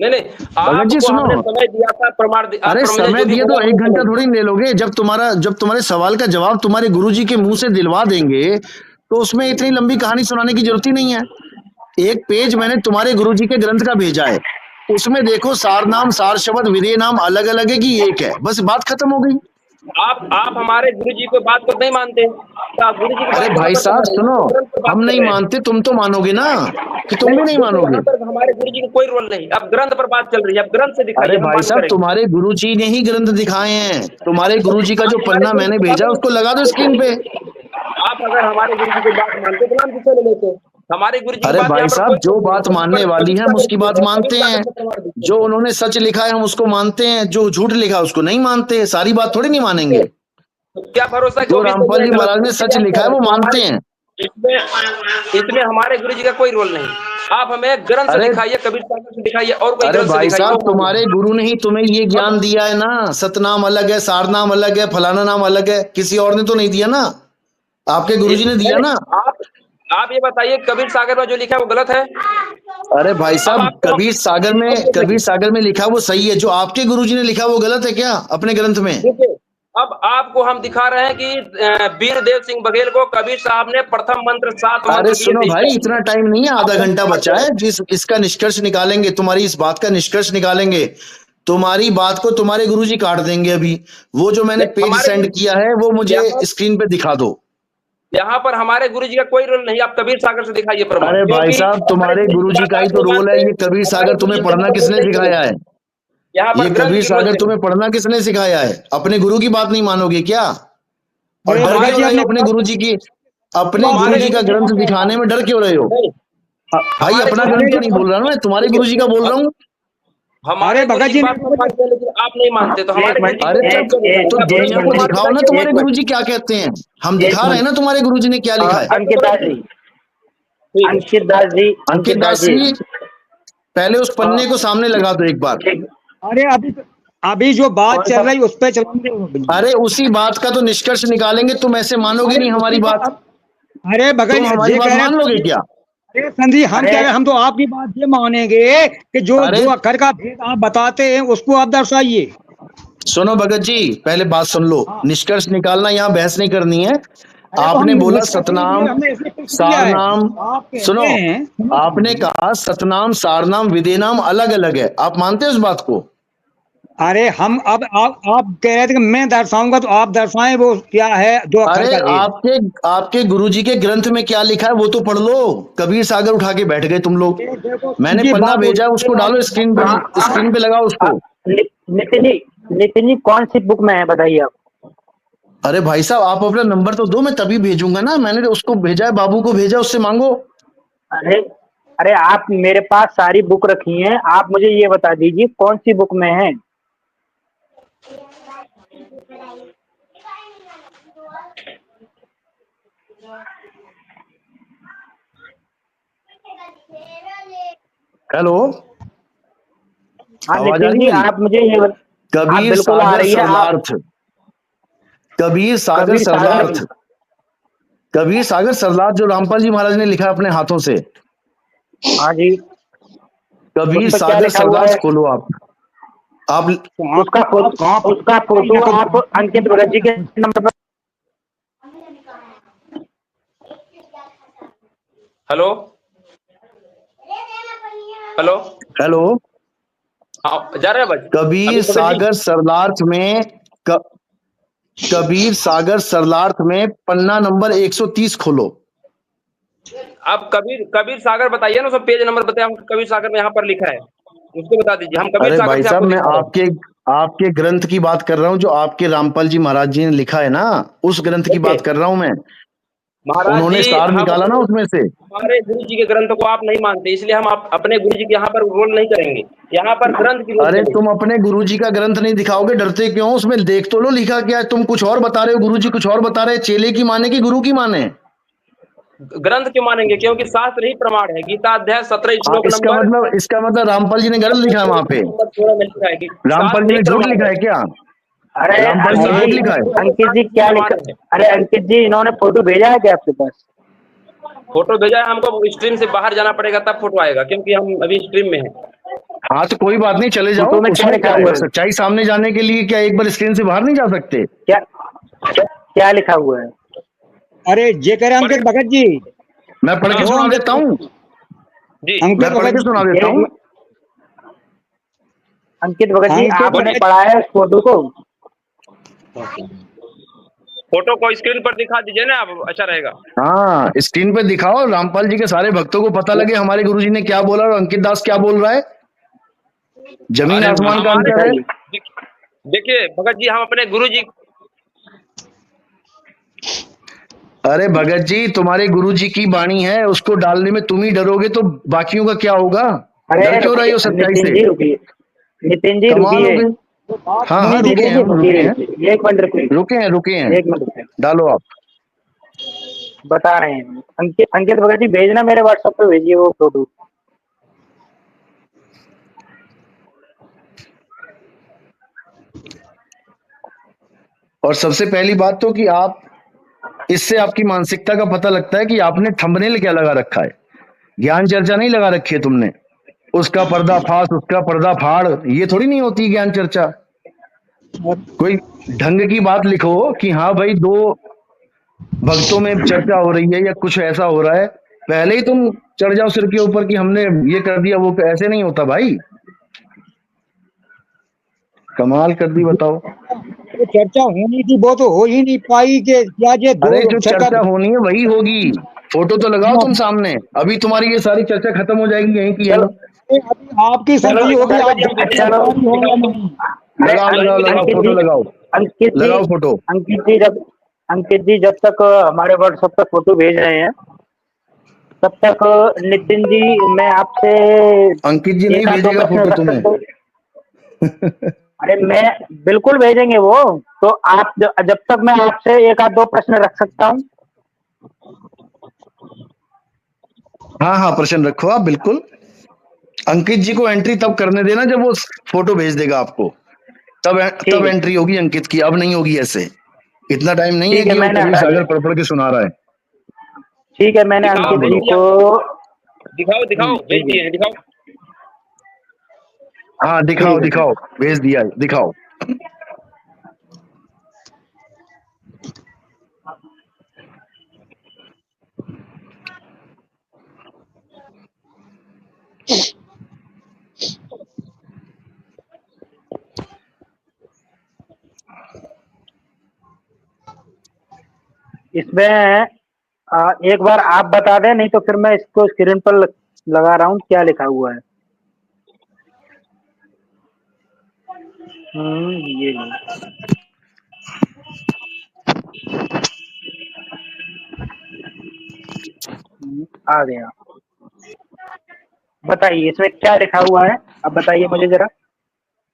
नहीं भगत जी आपको सुनो, हमने समय दिया था, प्रमाण अरे समय दिए तो 1 घंटा थोड़ी ले लोगे। जब तुम्हारे सवाल का जवाब तुम्हारे गुरुजी के मुंह से दिलवा देंगे तो उसमें इतनी लंबी कहानी सुनाने की जरूरत ही नहीं है। एक पेज मैंने तुम्हारे गुरुजी के ग्रंथ का भेजा है, उसमें देखो सार नाम सार शब्द विधेय नाम अलग अलग है कि एक है, बस बात खत्म हो गई। आप हमारे गुरुजी को बात को नहीं मानते। गुरुजी की अरे भाई साहब सुनो, हम नहीं मानते, तुम तो मानोगे ना, कि तुम भी नहीं मानोगे? हमारे गुरुजी का कोई रोल नहीं, अब ग्रंथ पर बात चल रही है, अब ग्रंथ से दिखाइए। अरे भाई साहब तुम्हारे गुरुजी ने ही ग्रंथ दिखाए हैं, तुम्हारे गुरुजी का जो पन्ना मैंने भेजा उसको लगा दो स्क्रीन पे। आप अगर हमारे गुरुजी की बात मानते तो हम किसे ले लेते? हमारे गुरुजी। अरे भाई साहब जो बात मानने वाली है हम उसकी बात मानते हैं, जो उन्होंने सच लिखा है हम उसको मानते हैं, जो झूठ लिखा है उसको नहीं मानते। सारी बात थोड़ी नहीं मानेंगे। क्या भरोसा जो रामपाल जी महाराज ने सच लिखा है वो मानते हैं। इसमें हमारे गुरुजी का कोई रोल नहीं। आप हमें ग्रंथ से दिखाइए, कबीर सागर से दिखाइए, और कोई अरे ग्रंथ से भाई दिखाइए। साहब तुम्हारे गुरु ने ही तुम्हें ये ज्ञान दिया है ना, सतनाम अलग है, सार नाम अलग है, फलाना नाम अलग है, किसी और ने तो नहीं दिया ना, आपके गुरुजी ने दिया ना। आप ये बताइए, कबीर सागर में जो लिखा है वो गलत है? अरे भाई साहब कबीर सागर में लिखा वो सही है, जो आपके गुरुजी ने लिखा वो गलत है क्या अपने ग्रंथ में? अब आपको हम दिखा रहे हैं कि वीरदेव सिंह बघेल को कबीर साहब ने प्रथम मंत्र 7 मंत्र। अरे सुनो भाई, इतना टाइम नहीं है, आधा घंटा बचा है, इसका निष्कर्ष निकालेंगे, तुम्हारी इस बात का निष्कर्ष निकालेंगे। तुम्हारी बात को तुम्हारे गुरुजी काट देंगे अभी। वो जो मैंने पेज सेंड किया है वो मुझे स्क्रीन पे दिखा दो। यहाँ पर हमारे गुरुजी का कोई रोल नहीं, आप कबीर सागर से दिखाइए प्रमाण। अरे भाई साहब तुम्हारे गुरुजी का ही तो रोल है। ये कबीर सागर तुम्हें पढ़ना किसने सिखाया है? ये कबीर सागर तुम्हें पढ़ना किसने सिखाया है? अपने गुरु की बात नहीं मानोगे क्या? और डर क्यों रहे हो अपने गुरुजी की? अपने गुरुजी का ग्रंथ दिखाने में डर क्यों रहे हो भाई? अपना ग्रंथ नहीं बोल रहा ना मैं, तुम्हारे गुरुजी का बोल रहा हूँ। हमारे भगत जी लेकिन आप नहीं मानते तो हमारे। अरे तो दुनिया को दिखाओ ना तुम्हारे गुरुजी क्या कहते हैं। हम दिखा रहे हैं ना तुम्हारे गुरुजी ने क्या लिखा है। अंकित दास जी पहले उस पन्ने को सामने लगा दो एक बार। अरे अभी जो बात चल रही है उस पर चलेंगे। अरे उसी बात का तो निष्कर्ष निकालेंगे, तुम ऐसे मानोगे नहीं हमारी बात। अरे भगत हमारी बात मान लोगे क्या? अरे संधि हम कह रहे, हम तो आपकी बात ये मानेंगे कि जो अक्षर का भेद आप बताते हैं उसको आप दर्शाइए। सुनो भगत जी, पहले बात सुन लो, निष्कर्ष निकालना, यहाँ बहस नहीं करनी है। आपने बोला सतनाम सारनाम, सुनो आपने कहा सतनाम सारनाम विधेय नाम अलग अलग है, आप मानते हैं उस बात को? अरे हम अब आप कह रहे थे कि मैं दर्शाऊंगा तो आप दर्शाएं वो क्या है जो। अरे आपके गुरुजी के ग्रंथ में क्या लिखा है वो तो पढ़ लो। कबीर सागर उठा के बैठ गए तुम लोग। मैंने पन्ना भेजा उसको डालो स्क्रीन पे लगाओ उसको। नितिन जी कौन सी बुक में है बताइए आप? अरे भाई साहब आप अपना नंबर तो दो, मैं तभी भेजूंगा ना। मैंने उसको भेजा है, बाबू को भेजा, उससे मांगो। अरे आप मेरे पास सारी बुक रखी हैं, आप मुझे ये बता दीजिए कौन सी बुक में है। हेलो आवाज आ रही है? आप मुझे ये कबीर सागर सरलार्थ, कबीर सागर सरलार्थ, कबीर सागर सरलार्थ जो रामपाल जी महाराज ने लिखा अपने हाथों से। हाँ जी, कबीर सागर सरलार्थ खोलो आप उसका फोटो आप अंकित भगत जी के नंबर पर। हेलो हेलो हेलो जा रहे हैं? कबीर सागर सरलार्थ में कबीर सागर सरलार्थ में पन्ना नंबर 130 खोलो। आप कबीर सागर बताइए ना, उसका पेज नंबर बताइए, हम कबीर सागर में यहाँ पर लिखा है, उसको बता दीजिए, हम कबीर अरे सागर भाई से साहब, आपको मैं दिखा रहे हैं। आपके ग्रंथ की बात कर रहा हूँ, जो आपके रामपाल जी महाराज जी ने लिखा है ना, उस ग्रंथ की बात देखिए कर रहा हूँ मैं। महाराज उन्होंने जी, सार हम निकाला ना उसमें से। हमारे गुरु जी के ग्रंथ को आप नहीं मानते, इसलिए हम अपने गुरु जी के यहाँ पर रोल नहीं करेंगे, यहाँ पर ग्रंथ की रोल अरे करेंगे। तुम अपने गुरुजी का ग्रंथ नहीं दिखाओगे, डरते क्यों? उसमें देख तो लो लिखा क्या है। तुम कुछ और बता रहे हो, गुरुजी कुछ और बता रहे हैं। चेले की माने कि गुरु की माने? ग्रंथ क्यों मानेंगे? क्योंकि शास्त्र ही प्रमाण है। गीता अध्याय 17 श्लोक नंबर इसका मतलब रामपाल जी ने गलत लिखा है वहां पे। नंबर 16 में लिखा है कि रामपाल शास्त्र जी ही ने झूठ प्रमाण लिखा है। है क्या? अरे रामपाल जी ने अंकित झूठ जी, लिखा है? अंकित जी क्या लिखा? प्रमाण है। अरे अंकित जी, इन्होंने फोटो भेजा है क्या आपके पास? फोटो भेजा है, हमको स्ट्रीम से बाहर जाना पड़ेगा तब फोटो आएगा, क्योंकि हम अभी स्ट्रीम में हैं। हाँ तो कोई बात नहीं, चले जाओ, फोटो में क्या उसमें लिखा क्या हुआ है? है? सच्चाई सामने जाने के लिए क्या एक बार स्क्रीन से बाहर नहीं जा सकते? क्या क्या लिखा हुआ है? अरे जे कह रहे हैं अंकित भगत जी, मैं पढ़ के हाँ। सुना देता हूँ। जी अंकित मैं पढ़ भगत के सुना जी, देता हूँ। अंकित भगत जी, अंकित आपने भगत पढ़ा है उस फोटो को? फोटो को स्क्रीन पर दिखा दीजिए ना, अब अच्छा रहेगा। हाँ, स्क्रीन पे दिखाओ, रामपाल जी के सारे भक्तों को पता लगे हमारे गुरुजी ने क्या बोला और अंकित दास क्या बोल रहा है। जमीन अरे आसमान का हमारे अंतर है। बताइए। देखिए भगत जी, हम अपने गुरु जी अरे भगत जी, तुम्हारे गुरुजी की वाणी है, उसको डालने में तुम ही डरोगे तो बाकियों का क्या होगा? अरे डर क्यों रहे हो सच्चाई नितिन से? जी रुकिए, नितिन जी कमाल हो रुकिए, गई। तो बात हाँ हाँ, सुनी रुके हैं दीजिए। हम, रुकिए रुके हैं, रुकिए, एक मिनट रुकिए, रुके हैं, रुके हैं। एक मिनट रुकिए, डालो आप। बता रहे हैं। अंकित अंकित भगत जी, भेजना मेरे व्हाट्सएप पे भेजिए वो फोटो। और सबसे पहली बात तो कि आप, इससे आपकी मानसिकता का पता लगता है कि आपने थंबनेल क्या लगा रखा है। ज्ञान चर्चा नहीं लगा रखी है तुमने। उसका पर्दाफाश, उसका पर्दाफाड़, ये थोड़ी नहीं होती ज्ञान चर्चा। कोई ढंग की बात लिखो कि हाँ भाई, दो भक्तों में चर्चा हो रही है या कुछ ऐसा हो रहा है, पहले ही तुम चढ़ जाओ सिर के ऊपर कि हमने ये कर दिया, वो ऐसे नहीं होता भाई। कमाल कर दी, बताओ। जो चर्चा होनी थी वो तो हो ही नहीं पाई कि क्या ये दो अरे जो अक्षर का। चर्चा होनी है वही होगी। फोटो तो लगाओ तुम सामने, अभी तुम्हारी ये सारी चर्चा खत्म हो जाएगी यहीं की यहीं। चलो अभी आपकी चलो समझी होगी, आप चलो, जानकारी हो या नहीं। अरे लगाओ लगाओ लगाओ, अंकित फोटो जी, लगाओ, अंकित जी, लगाओ फोटो। अंकित जी जब अंकित जी जब तक हमारे व्हाट्सएप पे फोटो भेज रहे हैं, तब तक नितिन जी, मैं आपसे अंकित जी नहीं एक आध दो भेजेगा प्रश्न फोटो रख तुम्हें। सकता हूँ? अरे मैं बिल्कुल भेजेंगे वो। तो आप जब तक मैं आपसे एक आध दो प्रश्न रख सकता हूँ? हाँ हाँ, प्रश्न रखो आप, बिल्कुल। अंकित जी को एंट्री तब करने देना जब वो फोटो भेज देगा आपको, तब ठीक तब है, एंट्री होगी अंकित की, अब नहीं होगी ऐसे। इतना टाइम नहीं है ठीक है, कि वो मैंने कबीर हटा सागर दिया। पढ़ पढ़ के सुना रहा है। ठीक है, मैंने दिखाओ, अंकित भेज जी दिया, को दिखाओ दिखाओ, भेज भेजिए। दिए हैं, दिखाओ। हाँ दिखाओ ठीक है, दिखाओ, भेज दिया है, दिखाओ। इसमें एक बार आप बता दें, नहीं तो फिर मैं इसको स्क्रीन पर लगा रहा हूँ, क्या लिखा हुआ है। ये लो। आ गया। बताइए इसमें क्या लिखा हुआ है, अब बताइए मुझे जरा।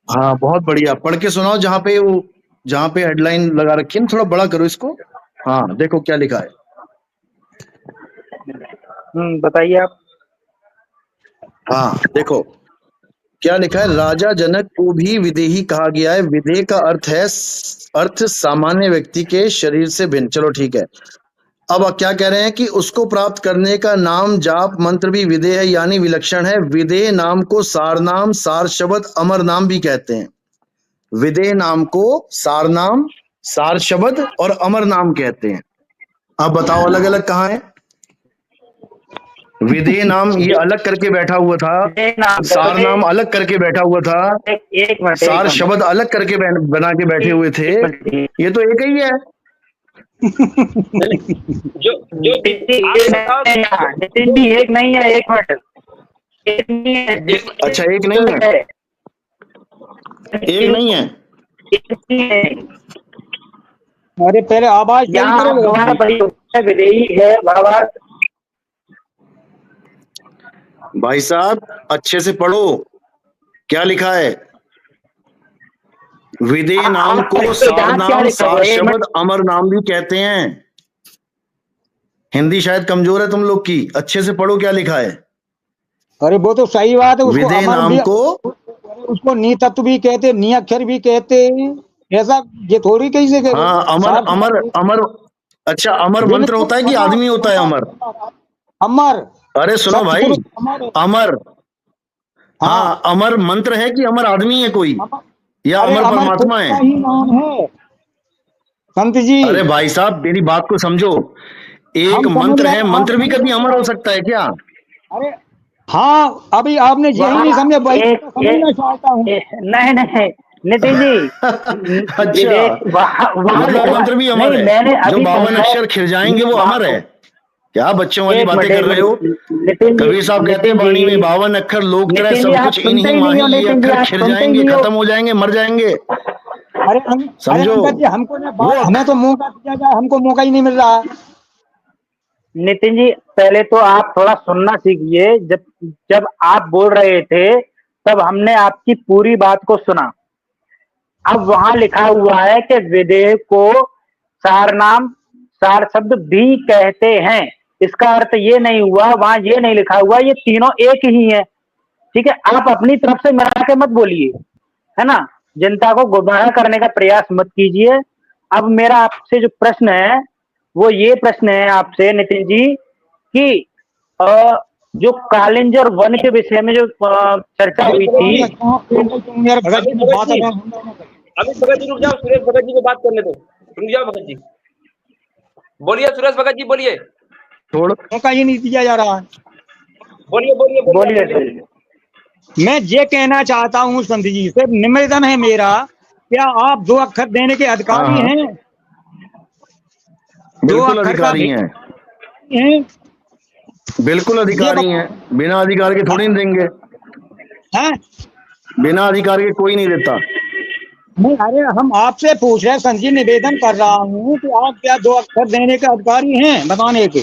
हाँ बहुत बढ़िया, पढ़ के सुनाओ। जहाँ पे वो, जहाँ पे हेडलाइन लगा रखी है ना, थोड़ा बड़ा करो इसको। हाँ देखो क्या लिखा है। बताइए आप। हाँ देखो क्या लिखा है। राजा जनक को भी विदेही कहा गया है। विदेह का अर्थ है, अर्थ सामान्य व्यक्ति के शरीर से भिन्न। चलो ठीक है। अब क्या कह रहे हैं कि उसको प्राप्त करने का नाम जाप मंत्र भी विदेह है, यानी विलक्षण है। विदेह नाम को सार नाम, सार शब्द, अमर नाम भी कहते हैं। विदेह नाम को सार नाम, सार शब्द और अमर नाम कहते हैं। अब बताओ अलग अलग कहाँ है? विदेह नाम ये अलग करके बैठा हुआ था, सार नाम अलग करके बैठा हुआ था, एक मिनट, सार शब्द अलग करके बना के बैठे हुए थे। ये तो एक ही है। जो जो नितिन जी एक नहीं है, एक मिनट, एक नहीं है, अच्छा एक नहीं है, एक नहीं है। एक नहीं है। अरे पहले आवाज तेज यहाँ करो। दोबारा पढ़िए, विदेही है भावार्थ। भाई साहब अच्छे से पढ़ो, क्या लिखा है? विदेह नाम को सार नाम, सार शब्द, अमर नाम भी कहते हैं। हिंदी शायद कमजोर है तुम लोग की, अच्छे से पढ़ो क्या लिखा है। अरे वो तो सही बात है, उसको विदेह अमर नाम भी, को, उसको नितत्व भी कहते, निअक्षर भी कहते हैं। ऐसा ये थोड़ी कैसे कहे। हाँ अमर अमर अमर। अच्छा अमर मंत्र होता है कि आदमी होता है अमर? अमर। अरे सुनो भाई, अमर, हाँ अमर मंत्र है कि अमर आदमी है कोई, या अमर परमात्मा है? ही नाम है संत जी। अरे भाई साहब मेरी बात को समझो, एक मंत्र है, मंत्र भी कभी अमर हो सकता है क्या? अरे हाँ, अभी आपने यही नहीं समझा, समझना चाहता हूँ। नहीं नहीं नितिन जी, अच्छा मतलब मंत्र भी अमर है, जो 52 अक्षर खिल जाएंगे वो अमर है क्या? बच्चों वाली बातें कर रहे हो। कबीर साहब कहते हैं वाणी में 52 अक्षर, लोक तरह सब कुछ इन्हीं माही, ये अक्षर खिल जाएंगे, खत्म हो जाएंगे, मर जाएंगे। अरे समझो, हमको हमें तो मौका दिया जाए, हमको मौका ही नहीं मिल रहा। नितिन जी पहले तो आप थोड़ा सुनना सीखिए। जब आप बोल रहे थे तब हमने आपकी पूरी बात को सुना। अब वहां लिखा हुआ है कि विदेह को सार नाम, सार शब्द भी कहते हैं। इसका अर्थ ये नहीं हुआ, वहां ये नहीं लिखा हुआ ये तीनों एक ही है। ठीक है, आप अपनी तरफ से मिला के मत बोलिए, है ना, जनता को गुमराह करने का प्रयास मत कीजिए। अब मेरा आपसे जो प्रश्न है वो ये प्रश्न है आपसे नितिन जी कि जो कालिंजर वन के विषय में जो चर्चा हुई थी। अभी भगत जी रुक जाओ, सुरेश भगत जी को बात करने दो, रुक जाओ भगत जी। बोलिए सुरेश भगत जी, बोलिए। मौका ही नहीं दिया जा रहा है। बोलिए। मैं ये कहना चाहता हूँ संत जी से, निवेदन है मेरा, क्या आप 2 अक्षर देने के अधिकारी हैं? बिल्कुल अधिकारी हैं, बिल्कुल अधिकारी हैं, बिना अधिकार के थोड़ी नहीं देंगे। हैं? बिना अधिकार के कोई नहीं देता। नहीं, अरे हम आपसे पूछ रहे हैं संत जी, निवेदन कर रहा हूँ कि आप क्या 2 अक्षर देने के अधिकारी हैं बताने के?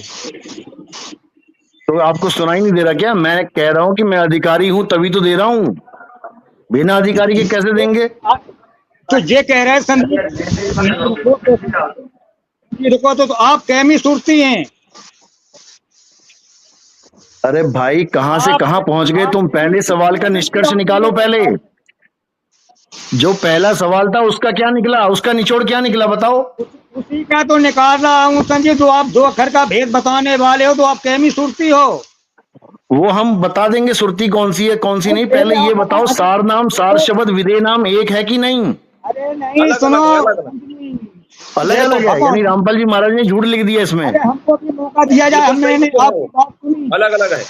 तो आपको सुनाई नहीं दे रहा क्या? मैं कह रहा हूँ कि मैं अधिकारी हूँ तभी तो दे रहा हूँ, बिना अधिकारी के कैसे देंगे? तो ये कह रहे हैं संत जी, रुको तो आप कैमी सुरती हैं। अरे भाई कहां से कहां पहुंच गए तुम? पहले सवाल का निष्कर्ष निकालो। पहले जो पहला सवाल था उसका क्या निकला, उसका निचोड़ क्या निकला बताओ? उसी का तो निकाल रहा हूँ संजय। तो आप 2 अक्षर का भेद बताने वाले हो तो आप कैमी सुरती हो? वो हम बता देंगे सुरती कौन सी है कौन सी नहीं। पहले ये बताओ सार नाम, सार शब्द, विदेह नाम एक है कि नहीं? अरे नहीं, सुनो, अलग अलग है, यानी रामपाल जी महाराज ने झूठ लिख दिया इसमें। हमको भी मौका दिया जाए, हमने अलग अलग है।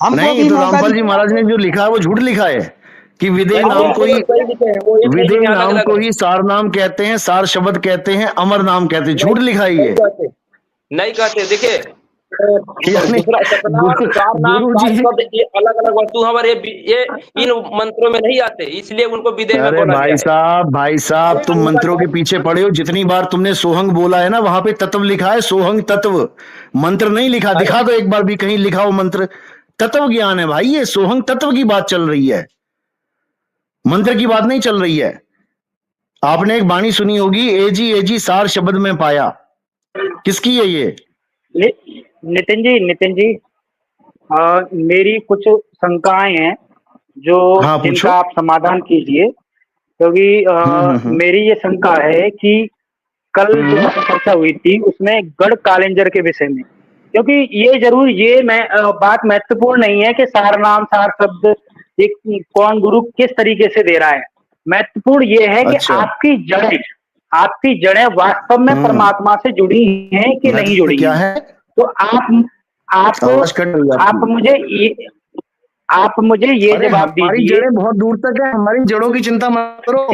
नहीं, तो रामपाल जी महाराज ने जो लिखा है वो झूठ लिखा है कि विदेह नाम को ही, विदेह नाम को ही सार नाम कहते हैं, सार शब्द कहते हैं, अमर नाम कहते हैं। झूठ लिखा है ये, नहीं कहते। देखिए गुरु जी ये अलग अलग वस्तु हमारे ये इन मंत्रों में नहीं आते, इसलिए उनको विदेह में बोला गया है। भाई साहब तुम मंत्रों के पीछे पड़े हो। जितनी बार तुमने सोहंग बोला है ना, वहां पे तत्व लिखा है, सोहंग तत्व, मंत्र नहीं लिखा। दिखा दो एक बार भी कहीं लिखा हो मंत्र। तत्व ज्ञान है भाई, ये सोहंग तत्व की बात चल रही है, मंत्र की बात नहीं चल रही है। आपने एक वाणी सुनी होगी, एजी सार शब्द में पाया, किसकी है ये? नितिन जी मेरी कुछ शंकाएं हैं जो जिनका आप समाधान कीजिए, क्योंकि मेरी ये शंका है कि कल जो चर्चा हुई थी उसमें गढ़ कालिंजर के विषय में, क्योंकि ये जरूर ये बात महत्वपूर्ण नहीं है कि सार नाम सार शब्द एक कौन गुरु किस तरीके से दे रहा है। महत्वपूर्ण ये है कि आपकी जड़ें वास्तव में परमात्मा से जुड़ी हैं कि नहीं जुड़ी क्या है? तो आप मुझे ये जवाब दीजिए। जड़ें बहुत दूर तक है, हमारी जड़ों की चिंता मत करो।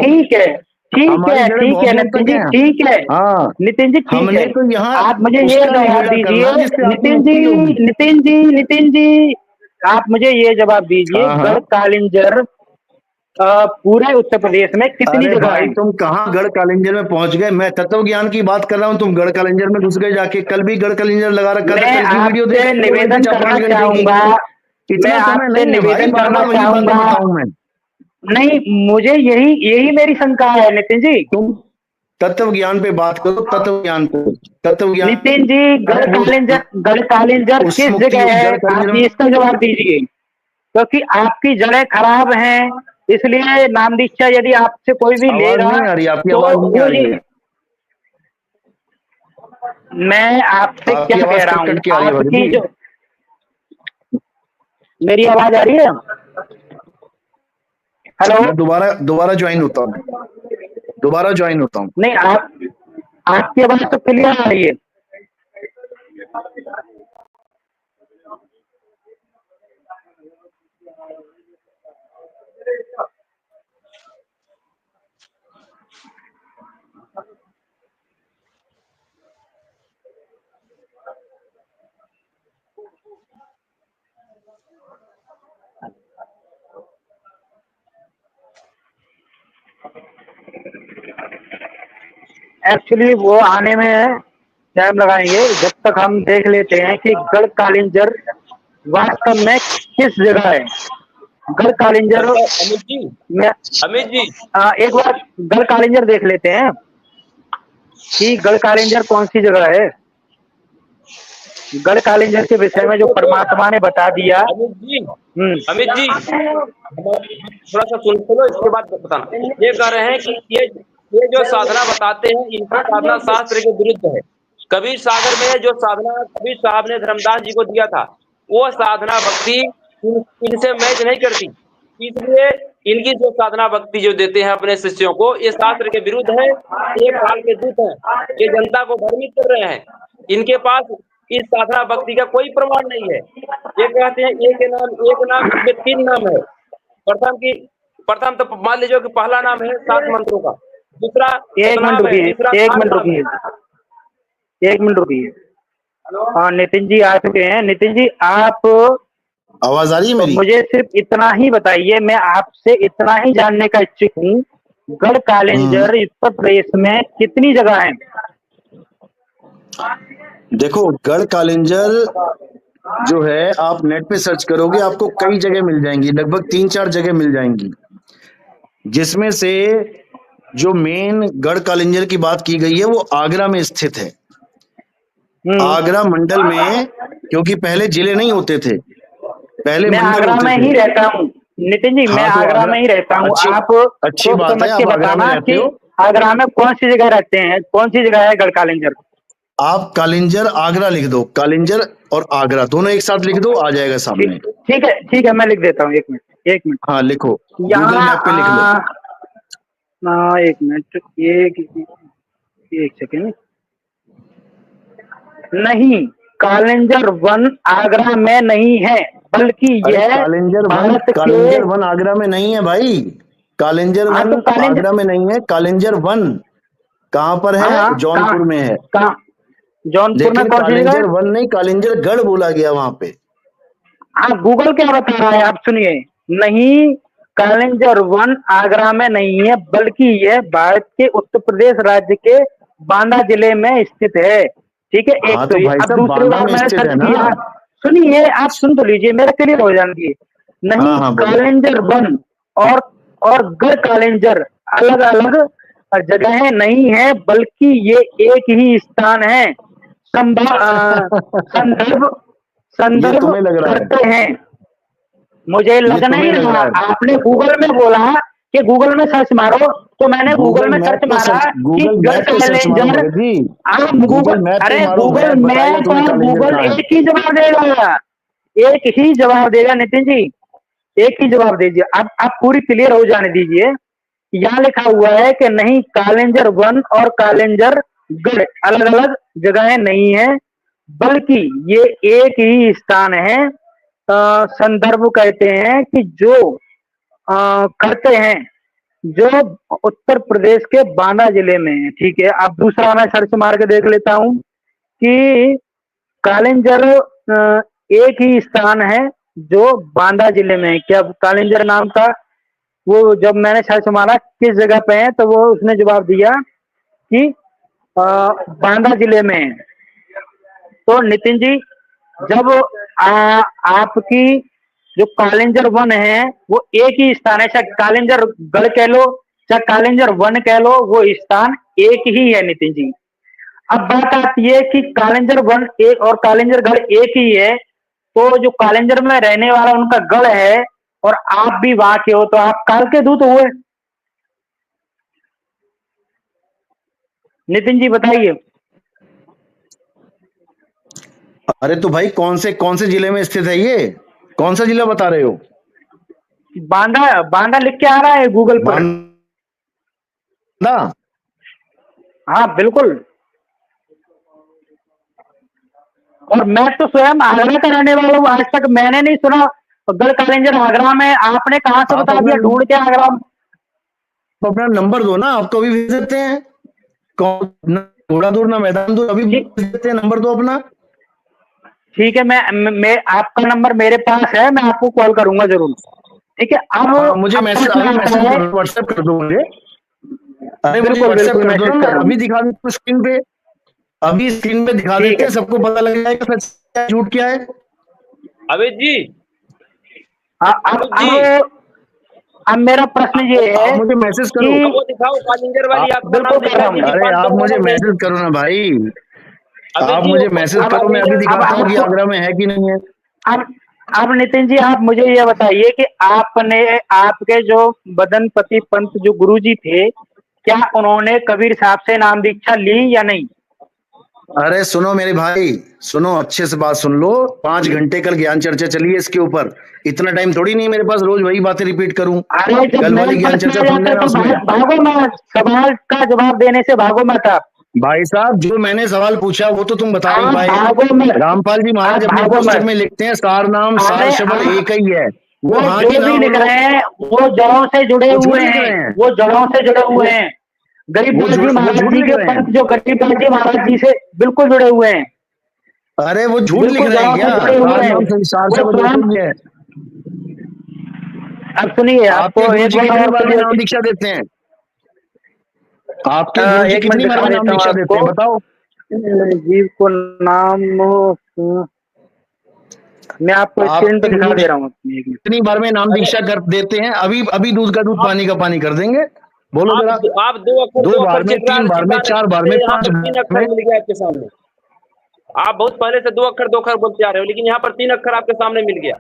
ठीक हमारी है, जड़ें ठीक बहुत है दूर नितिन तक जी, हैं। ठीक है हाँ, नितिन जी, ठीक हमने है। तो यहाँ आप मुझे ये उसका जवाब निबेड़ा दीजिए, करना जिससे आपकी नितिन जी, मुक्ति होगी। नितिन जी, नितिन जी, आप मुझे ये जवाब दीजिए, हाँ हाँ। गढ़ कालिंजर पूरे उत्तर प्रदेश में कितनी अरे जगह भाई है? तुम कहाँ गढ़ कालिंजर में पहुंच गए? मैं तत्व ज्ञान की बात कर रहा हूँ, तुम गढ़ कालिंजर में घुस गए जाके। कल भी गढ़ कालिंजर लगा रखा था, मैं कल की वीडियो देख आपसे लोगे निवेदन पिछले करना 5 घंटे की। चाहूंगा, मैं इतना समय आपसे नहीं है भाई, निवेदन बार करना बार वही बातें चाहूंगा। बताऊं मैं। नहीं, मुझे यही यही मेरी शंका है नितिन जी। तुम तत्व ज्ञान पे बात करो, तत्व ज्ञान पे। तत्व ज्ञान नितिन जी, गढ़ कालिंजर उस किस मुक्ति जगह है? गढ़ कालिंजर आप में। इसका जवाब दीजिए, क्योंकि आपकी जड़ें खराब हैं, इसलिए नाम दीक्षा यदि आपसे कोई भी आवाज लेगा नहीं आ रही, आपकी तो आवाज नहीं आ वो रही ये, है। मैं आपसे आपकी क्या कह आवाज रहा कट हूँ, कट के आ रही है भगत आपकी जी। जो मेरी आवाज आ रही है? हेलो? मैं दोबारा दोबारा ज्वाइन होता हूँ, दोबारा ज्वाइन होता हूँ। नहीं, आपकी आवाज तो क्लियर आ रही है। एक्चुअली वो आने में टाइम लगाएंगे, जब तक हम देख लेते हैं कि गढ़ कालिंजर वास्तव में किस जगह है। गढ़ कालिंजर अच्छा अमित जी, में अमित जी, एक बार गढ़ कालिंजर देख लेते हैं कि गढ़ कालिंजर कौन सी जगह है। गढ़ कालिंजर के विषय में जो परमात्मा ने बता दिया। अमित जी, हम्म, अमित जी, थोड़ा सा सुन सुनो, इसके बाद बताना। ये कह रहे हैं कि ये जो साधना बताते हैं, इनकी साधना शास्त्र के विरुद्ध है। कबीर सागर में जो साधना कबीर साहब ने धर्मदास जी को दिया था, वो साधना भक्ति इनसे मैच नहीं करती। इसलिए इनकी जो साधना भक्ति जो देते हैं अपने शिष्यों को, ये शास्त्र के विरुद्ध है। ये काल के दूत हैं, ये जनता को भ्रमित कर रहे हैं। इनके पास इस साधना भक्ति का कोई प्रमाण नहीं है। ये कहते हैं एक नाम इसमें 3 नाम है। प्रथम तो मान लीजिए कि पहला नाम है 7 मंत्रों का, दूसरा एक मिनट सतनाम है, रुकिए, तीसरा एक खान मिनट नाम है। रुकिए, एक मिनट रुकिए। हाँ, नितिन जी आ चुके हैं। नितिन जी, आप आवाज आ रही है मेरी? मुझे सिर्फ इतना ही बताइए, मैं आपसे इतना ही जानने का इच्छुक हूँ, गढ़ कालिंजर उत्तर प्रदेश में कितनी जगह है? देखो, गढ़ कालिंजर जो है, आप नेट पे सर्च करोगे आपको कई जगह मिल जाएंगी, लगभग 3-4 जगह मिल जाएंगी, जिसमें से जो मेन गढ़ कालिंजर की बात की गई है वो आगरा में स्थित है। आगरा मंडल में, क्योंकि पहले जिले नहीं होते थे, पहले मैं मंडल आगरा होते में थे। ही रहता हूँ नितिन जी, मैं हाँ, तो आगरा में ही रहता हूँ। आप अच्छी सोच बात समझ है, के आप आगरा में बताना रहते कि हो। आगरा में कौन सी जगह रहते हैं, कौन सी जगह है गढ़ कालिंजर। आप कालिंजर आगरा लिख दो, कालिंजर और आगरा दोनों एक साथ लिख दो, आ जाएगा सामने। ठीक है, ठीक है, मैं लिख देता हूँ। एक मिनट, एक मिनट। हाँ लिखो, गूगल यहाँ मैप पे लिख लो। एक मिनट, एक सेकेंड। नहीं, कालिंजर 1 आगरा में नहीं है, बल्कि अरे यह भारत के कालिंजर वन आगरा में नहीं है भाई। कालिंजर हाँ, वन तो कालिंजर आगरा में नहीं है, कालिंजर वन कहाँ पर है? हाँ, जौनपुर में है। कहाँ? जौनपुर में लेकिन कौन सी जगह कालिंजर है? वन नहीं, कालिंजर गढ़ बोला गया वहां पे। हाँ, गूगल क्या बता रहा है आप सुनिए। नहीं, कालिंजर 1 आगरा में नहीं है, बल्कि यह भारत के उत्तर प्रदेश राज्य के बांदा जिले में स्थित है। ठीक है, एक हाँ तो तो ये। भाई अब साहब दूसरी बांदा बार में मैंने स्थित सर्च है ना। किया, सुनिए, आप सुन तो लीजिए, मेरे क्लियर हो जाएंगे। नहीं, हाँ हाँ बोलो। कालिंजर 1 और गढ़ कालिंजर अलग अलग जगहें नहीं है, बल्कि ये एक ही स्थान है। संदर्भ ये संदर्भ तुम्हें लग रहा है, करते हैं। मुझे लग नहीं तुम्हें लग रहा। रहा है। आपने गूगल में बोला कि गूगल में सर्च मारो, तो मैंने गूगल में सर्च मारा कि गूगल गढ़ मैप पे सर्च मारो कालिंजर। भगत जी। आप गूगल मैप पे अरे मारो, गूगल मैप बताएगा मैप तुम्हें और कालिंजर गूगल कहाँ है। एक ही जवाब देगा, एक ही जवाब देगा नितिन जी, एक ही जवाब दीजिए। अब आप पूरी क्लियर हो जाने दीजिए। यहाँ लिखा हुआ है कि नहीं, कालिंजर 1 और कालिंजर गढ़ अलग अलग जगहें नहीं है, बल्कि ये एक ही स्थान है। संदर्भ कहते हैं कि जो करते हैं, जो उत्तर प्रदेश के बांदा जिले में है। ठीक है, अब दूसरा मैं सर्च मार के देख लेता हूँ कि कालिंजर एक ही स्थान है जो बांदा जिले में है। क्या कालिंजर नाम का वो जब मैंने सर्च मारा किस जगह पे है तो वो उसने जवाब दिया कि बांदा जिले में है। तो नितिन जी, जब आपकी जो कालिंजर वन है वो एक ही स्थान है, चाहे कालिंजर गढ़ कह लो चाहे कालिंजर वन कह लो, वो स्थान एक ही है नितिन जी। अब बात आती है कि कालिंजर वन एक और कालिंजर गढ़ एक ही है, तो जो कालिंजर में रहने वाला उनका गढ़ है और आप भी वहां के हो, तो आप काल के दूत हुए। नितिन जी बताइए। अरे तो भाई कौन से जिले में स्थित है ये? कौन सा जिला बता रहे हो? बांदा, बांदा लिख के आ रहा है गूगल पर। बांदा? हाँ बिल्कुल। और मैं तो स्वयं आगरा का रहने वाला हूँ, आज तक मैंने नहीं सुना गढ़ कालिंजर आगरा में। आपने कहाँ से बता दिया ढूंढ के आगरा में? तो अपना नंबर दो ना, आप तो अभी भेज देते हैं। कौन थोड़ा दूर ना मैदान दूर, अभी भेज देते हैं, नंबर दो अपना। ठीक है, मैं आपका नंबर मेरे पास है, मैं आपको कॉल करूंगा जरूर। ठीक है, अब मुझे मैसेज व्हाट्सएप कर दो मुझे। अरे मुझे व्हाट्सएप कर दो ना, अभी दिखा दो स्क्रीन पे, अभी स्क्रीन पे दिखा देते हैं, सबको पता लग जाएगा सच क्या झूठ क्या है। अबे जी, अब मेरा प्रश्न ये है, आप मुझे मैसेज करो, वो दिखाओ कालिंजर वाली आपका नाम दिखा दीजिए। अरे आप मुझे मैसेज करो ना भाई, आप मुझे मैसेज करो, मैं अभी दिखाता हूँ कि आगरा में है कि नहीं है। अब नितिन जी आप मुझे ये बताइए कि आपने आपके जो बदनपति पंत जो गुरुजी थे, क्या उन्होंने कबीर साहब से नाम दीक्षा ली या नहीं? अरे सुनो मेरे भाई, सुनो अच्छे से बात सुन लो। 5 घंटे कल ज्ञान चर्चा चली है इसके ऊपर, इतना टाइम थोड़ी नहीं मेरे पास रोज वही बातें रिपीट करूं। कल वाली ज्ञान चर्चा सुन लेना उसमें। भागो मत, सवाल का जवाब देने से भागो मत आप। भाई साहब जो मैंने सवाल पूछा वो तो तुम बता नहीं पाए। रामपाल जी महाराज अपने पुस्तक में लिखते हैं सार नाम सार शब्द एक ही है। वो जो भी लिख रहे हैं वो जड़ों से जुड़े हुए हैं, वो जड़ों से जुड़े हुए हैं। गरीबदास जी महाराज जी के पंथ जो गरीबदास जी महाराज जी से बिल्कुल जुड़े हुए हैं। अरे वो झूठ लिख रहे हैं क्या? अब सुनिए, आपको एक बार नाम दीक्षा देते हैं, आपके गुरुजी कितनी बार नाम दीक्षा देते हैं बताओ? जीव को नाम मैं आपको स्क्रीन पे दिखा दे रहा हूँ। कितनी बार में नाम दीक्षा कर देते हैं? अभी दूध का दूध पानी का पानी कर देंगे। बोलो जरा। आप 2 अक्षर 2 बार में, 3 बार में, 4 बार में, 5 3 अक्षर मिल गया आपके सामने। आप बहुत पहले से 2 अक्षर 2 अक्षर बोलते आ रहे हो, लेकिन यहाँ पर 3 अक्षर आपके सामने मिल गया।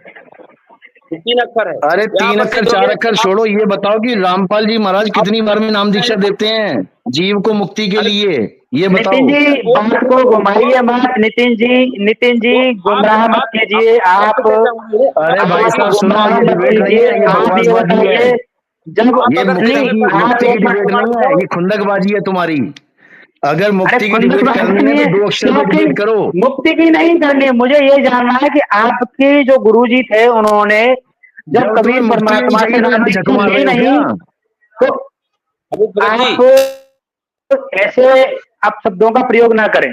3 अक्षर है। अरे 3 अक्षर 4 अक्षर छोड़ो, ये बताओ कि रामपाल जी महाराज कितनी बार में नाम दीक्षा देते हैं जीव को मुक्ति के लिए, ये बताओ। नितिन जी बात को घुमाइए मत, नितिन जी गुमराह मत कीजिए आप। अरे भाई साहब सुनो, ये डिबेट नहीं है, ये बकवासबाजी है। ये मुक्ति की डिबेट नहीं है, ये खुंदकबाजी है तुम्हारी। अगर मुक्ति की डिबेट करनी है तो 2 अक्षर में डिबेट करो। मुक्ति की नहीं करनी है, मुझे ये जानना है कि आपके जो गुरुजी थे उन्होंने जब कबीर परमात्मा से नाम दीक्षा ली नहीं तो आप ऐसे आप शब्दों का प्रयोग ना करें,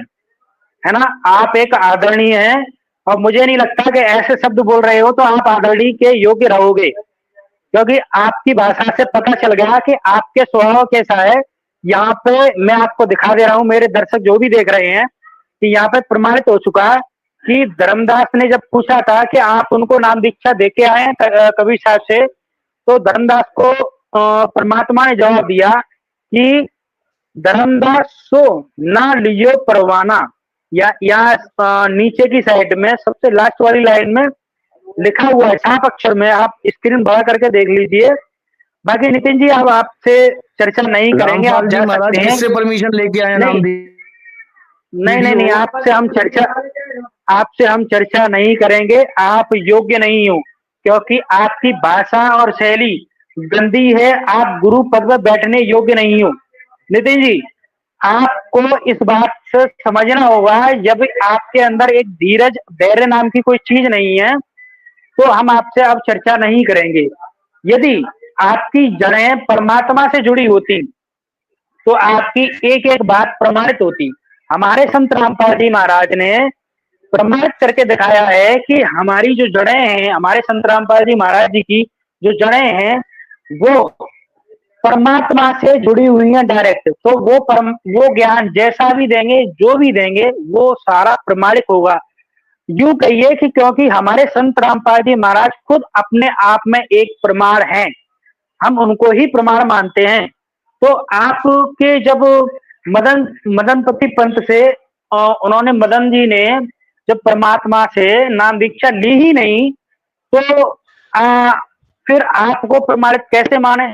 है ना। आप एक आदरणीय हैं और मुझे नहीं लगता कि ऐसे शब्द बोल रहे हो तो आप आदरणीय के योग्य रहोगे, क्योंकि आपकी भाषा से पता चल गया कि आपके स्वभाव कैसा है। यहाँ पे मैं आपको दिखा दे रहा हूँ, मेरे दर्शक जो भी देख रहे हैं, कि यहाँ पे प्रमाणित हो चुका है कि धर्मदास ने जब पूछा था कि आप उनको नाम दीक्षा दे के आए कबीर साहब से, तो धर्मदास को परमात्मा ने जवाब दिया कि धर्मदास सो ना लियो परवाना। या नीचे की साइड में सबसे लास्ट वाली लाइन में लिखा हुआ है साफ अक्षर में, आप स्क्रीन बड़ा करके देख लीजिए। बाकी नितिन जी अब आपसे चर्चा नहीं करेंगे, आप जा सकते हैं। किससे परमिशन लेके आए नाम दी? नहीं, आपसे हम चर्चा नहीं करेंगे, आप योग्य नहीं हो, क्योंकि आपकी भाषा और शैली गंदी है, आप गुरु पद पर बैठने योग्य नहीं हो। नितिन जी आपको इस बात से समझना होगा, जब आपके अंदर एक धीरज धैर्य नाम की कोई चीज नहीं है तो हम आपसे अब चर्चा नहीं करेंगे। यदि आपकी जड़ें परमात्मा से जुड़ी होती तो आपकी एक एक बात प्रमाणित होती। हमारे संत रामपाल जी महाराज ने प्रमाणित करके दिखाया है कि हमारी जो जड़ें हैं, हमारे संत रामपाल जी महाराज जी की जो जड़ें हैं वो परमात्मा से जुड़ी हुई हैं डायरेक्ट। तो वो ज्ञान जैसा भी देंगे, जो भी देंगे, वो सारा प्रमाणित होगा। यूं कहिए कि क्योंकि हमारे संत रामपाल जी महाराज खुद अपने आप में एक प्रमाण हैं, हम उनको ही प्रमाण मानते हैं। तो आपके जब मदनपति पंत से उन्होंने, मदन जी ने जब परमात्मा से नाम दीक्षा ली ही नहीं, तो फिर आपको प्रमाणित कैसे माने?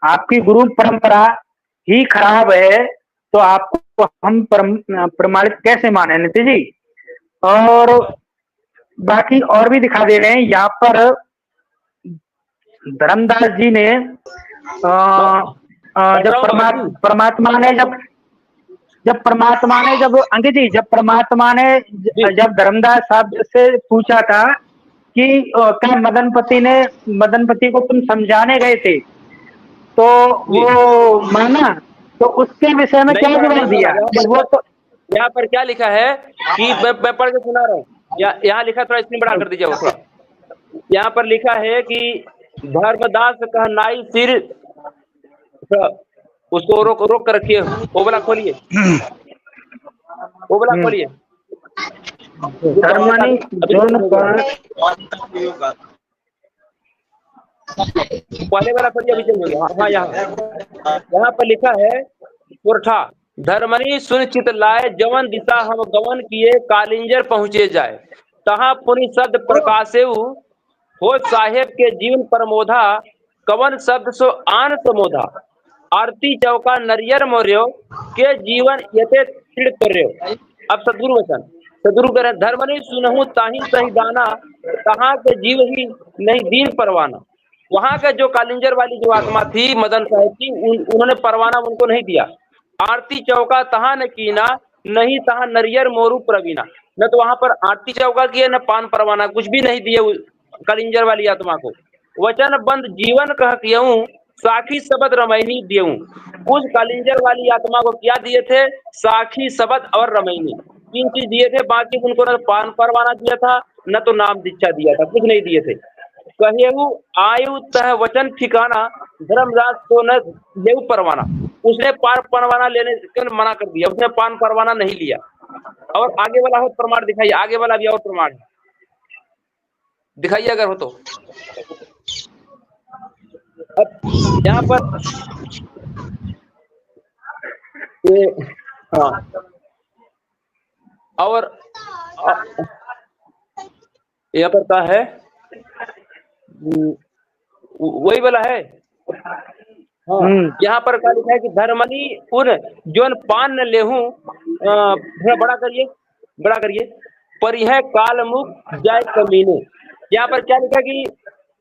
आपकी गुरु परंपरा ही खराब है तो आपको हम प्रमाणित कैसे माने नितिन जी? और बाकी और भी दिखा दे रहे हैं यहाँ पर। धर्मदास जी ने जब परमात्मा ने जब अंकित जी, जब परमात्मा ने जब धर्मदास साहब से पूछा था कि क्या मदनपति को तुम समझाने गए थे, तो वो माना, तो उसके विषय में क्या जवाब दिया? वो तो यहाँ पर क्या लिखा है कि मैं पढ़ के सुना रहा हूँ। यहाँ लिखा, थोड़ा स्क्रीन बड़ा कर दीजिए थोड़ा। यहाँ पर लिखा है कि धर्मदास कहनाई सिर, उसको रोक कर रखिए। ओबला खोलिए, ओबला खोलिए। धर्मनी पहले वाला खोलिए, अभी चल गया। हाँ, यहाँ पर लिखा है पुरठा, धर्मनी सुनिश्चित लाए, जवन दिशा हम गवन किए, कालिंजर पहुंचे जाए, तहाँ पुनि शब्द प्रकाशे हो साहेब के जीवन प्रमोधा, कवन शब्द सो आन समोधा, आरती चौका नरियर मोर्यो के जीवन यते तिड़ कर्यो। अब सदगुरु वचन, सदगुरु कह रहे, धर्मनी सुनहु ताही सही दाना, तहाँ के जीव ही नहीं दीन परवाना। वहां का जो कालिंजर वाली जो आत्मा थी मदन साहब की, उन्होंने परवाना उनको नहीं दिया। आरती चौका तहाँ न कीना, नहीं तहाँ नरियर मोरू प्रवीणा, न तो वहां पर आरती चौका किया, न पान परवाना, कुछ भी नहीं दिए कालिंजर वाली आत्मा को। वचन बंद जीवन कह कियऊं, साखी शब्द रमैनी दियऊं। उस कालिंजर वाली आत्मा को क्या दिए थे? साखी शब्द और रमैनी, 3 चीज दिए थे। बाकी उनको न पान परवाना दिया था, न तो नाम दीक्षा दिया था, कुछ नहीं दिए थे। कहेऊ आयु तह वचन ठिकाना, धर्मदास को न लेऊ परवाना। उसने पान परवाना लेने से मना कर दिया, उसने पान परवाना नहीं लिया। और आगे वाला हो प्रमाण दिखाइए, आगे वाला भी और प्रमाण दिखाइए अगर हो तो। अब यहाँ पर ये, हाँ, और यहाँ पर क्या है, वही वाला है। हाँ, यहाँ पर क्या लिखा है कि धर्मनी उन जोन पान न लेहूं, बड़ा करिए, बड़ा करिए, पर यह काल मुख जाय कमीने। यहाँ पर क्या लिखा कि